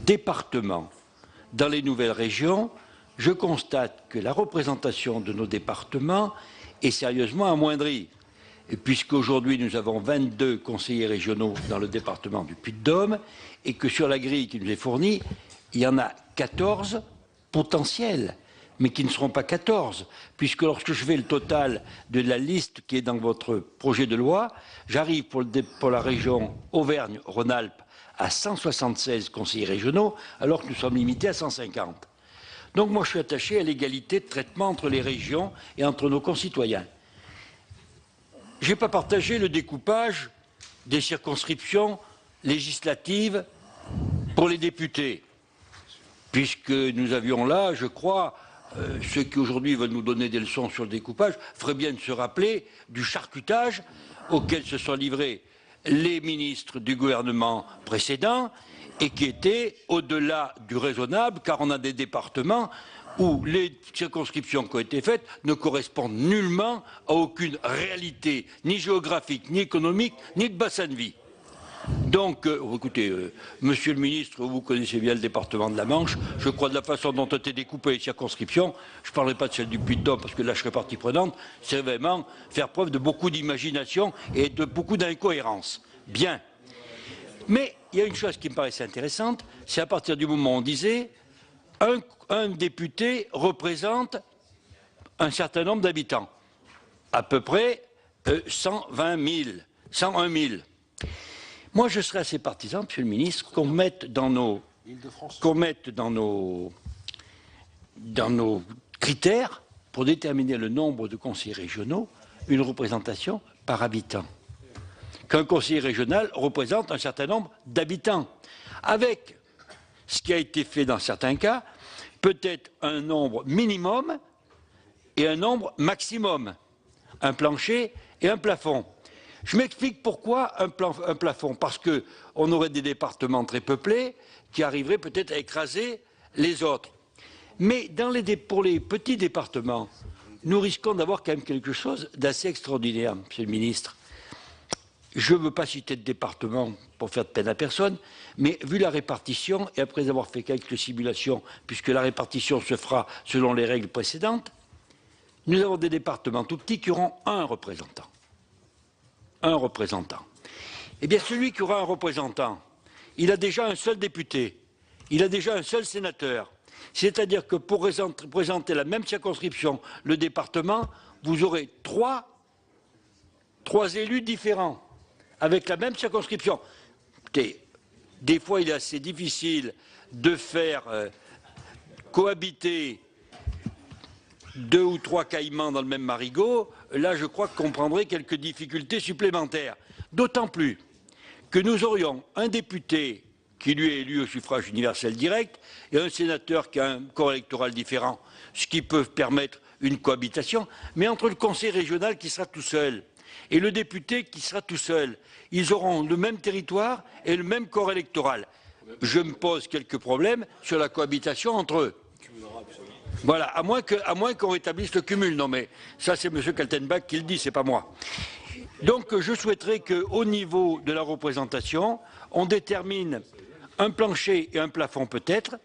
départements dans les nouvelles régions, je constate que la représentation de nos départements est sérieusement amoindrie. Puisqu'aujourd'hui nous avons 22 conseillers régionaux dans le département du Puy-de-Dôme et que sur la grille qui nous est fournie, il y en a 14 potentiels, mais qui ne seront pas 14, puisque lorsque je fais le total de la liste qui est dans votre projet de loi, j'arrive pour la région Auvergne-Rhône-Alpes à 176 conseillers régionaux, alors que nous sommes limités à 150. Donc moi je suis attaché à l'égalité de traitement entre les régions et entre nos concitoyens. Je n'ai pas partagé le découpage des circonscriptions législatives pour les députés. puisque nous avions là, je crois, ceux qui aujourd'hui veulent nous donner des leçons sur le découpage, feraient bien de se rappeler du charcutage auquel se sont livrés les ministres du gouvernement précédent et qui était au-delà du raisonnable, car on a des départements où les circonscriptions qui ont été faites ne correspondent nullement à aucune réalité, ni géographique, ni économique, ni de bassin de vie. Donc, écoutez, monsieur le ministre, vous connaissez bien le département de la Manche, je crois de la façon dont ont été découpées les circonscriptions, je ne parlerai pas de celle du Puy-de-Dôme parce que là je serais partie prenante, c'est vraiment faire preuve de beaucoup d'imagination et de beaucoup d'incohérence. Bien. Mais il y a une chose qui me paraissait intéressante, c'est à partir du moment où on disait un député représente un certain nombre d'habitants, à peu près 101 000. Moi, je serais assez partisan, monsieur le ministre, qu'on mette dans nos critères pour déterminer le nombre de conseillers régionaux une représentation par habitant. Qu'un conseiller régional représente un certain nombre d'habitants, avec ce qui a été fait dans certains cas, peut-être un nombre minimum et un nombre maximum, un plancher et un plafond. Je m'explique pourquoi un plafond. Parce qu'on aurait des départements très peuplés qui arriveraient peut-être à écraser les autres. Mais pour les petits départements, nous risquons d'avoir quand même quelque chose d'assez extraordinaire, monsieur le ministre. Je ne veux pas citer de département pour faire de peine à personne, mais vu la répartition, et après avoir fait quelques simulations, puisque la répartition se fera selon les règles précédentes, nous avons des départements tout petits qui auront un représentant. Eh bien, celui qui aura un représentant, il a déjà un seul député, il a déjà un seul sénateur. C'est-à-dire que pour représenter la même circonscription, le département, vous aurez trois élus différents, avec la même circonscription. Écoutez, des fois, il est assez difficile de faire cohabiter 2 ou 3 caïmans dans le même marigot. Là, je crois qu'on prendrait quelques difficultés supplémentaires. D'autant plus que nous aurions un député qui, lui, est élu au suffrage universel direct et un sénateur qui a un corps électoral différent, ce qui peut permettre une cohabitation, mais entre le conseil régional qui sera tout seul et le député qui sera tout seul, ils auront le même territoire et le même corps électoral. Je me pose quelques problèmes sur la cohabitation entre eux. Voilà, à moins qu'on rétablisse le cumul. Non mais ça c'est M. Kaltenbach qui le dit, c'est pas moi. Donc je souhaiterais qu'au niveau de la représentation, on détermine un plancher et un plafond peut-être,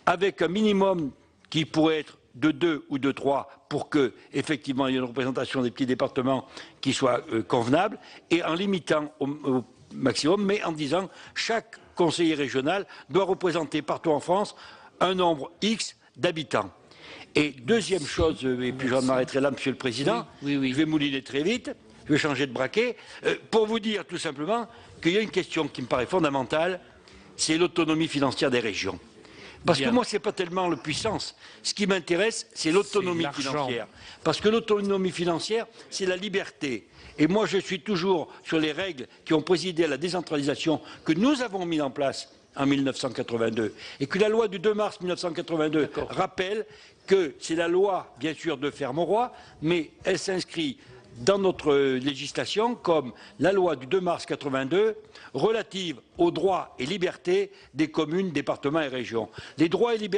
avec un minimum qui pourrait être de 2 ou de 3 pour que, effectivement, il y ait une représentation des petits départements qui soit convenable, et en limitant au maximum, mais en disant chaque conseiller régional doit représenter partout en France un nombre X d'habitants. Et deuxième chose, et puis j'en m'arrêterai là, Monsieur le Président, je vais mouliner très vite, je vais changer de braquet, pour vous dire tout simplement qu'il y a une question qui me paraît fondamentale, c'est l'autonomie financière des régions. Parce que moi, ce n'est pas tellement la puissance. Ce qui m'intéresse, c'est l'autonomie financière. Parce que l'autonomie financière, c'est la liberté. Et moi, je suis toujours sur les règles qui ont présidé à la décentralisation que nous avons mis en place en 1982. Et que la loi du 2 mars 1982 rappelle que c'est la loi, bien sûr, de Ferme-Roi, mais elle s'inscrit dans notre législation comme la loi du 2 mars 82 relative aux droits et libertés des communes, départements et régions. Les droits et libertés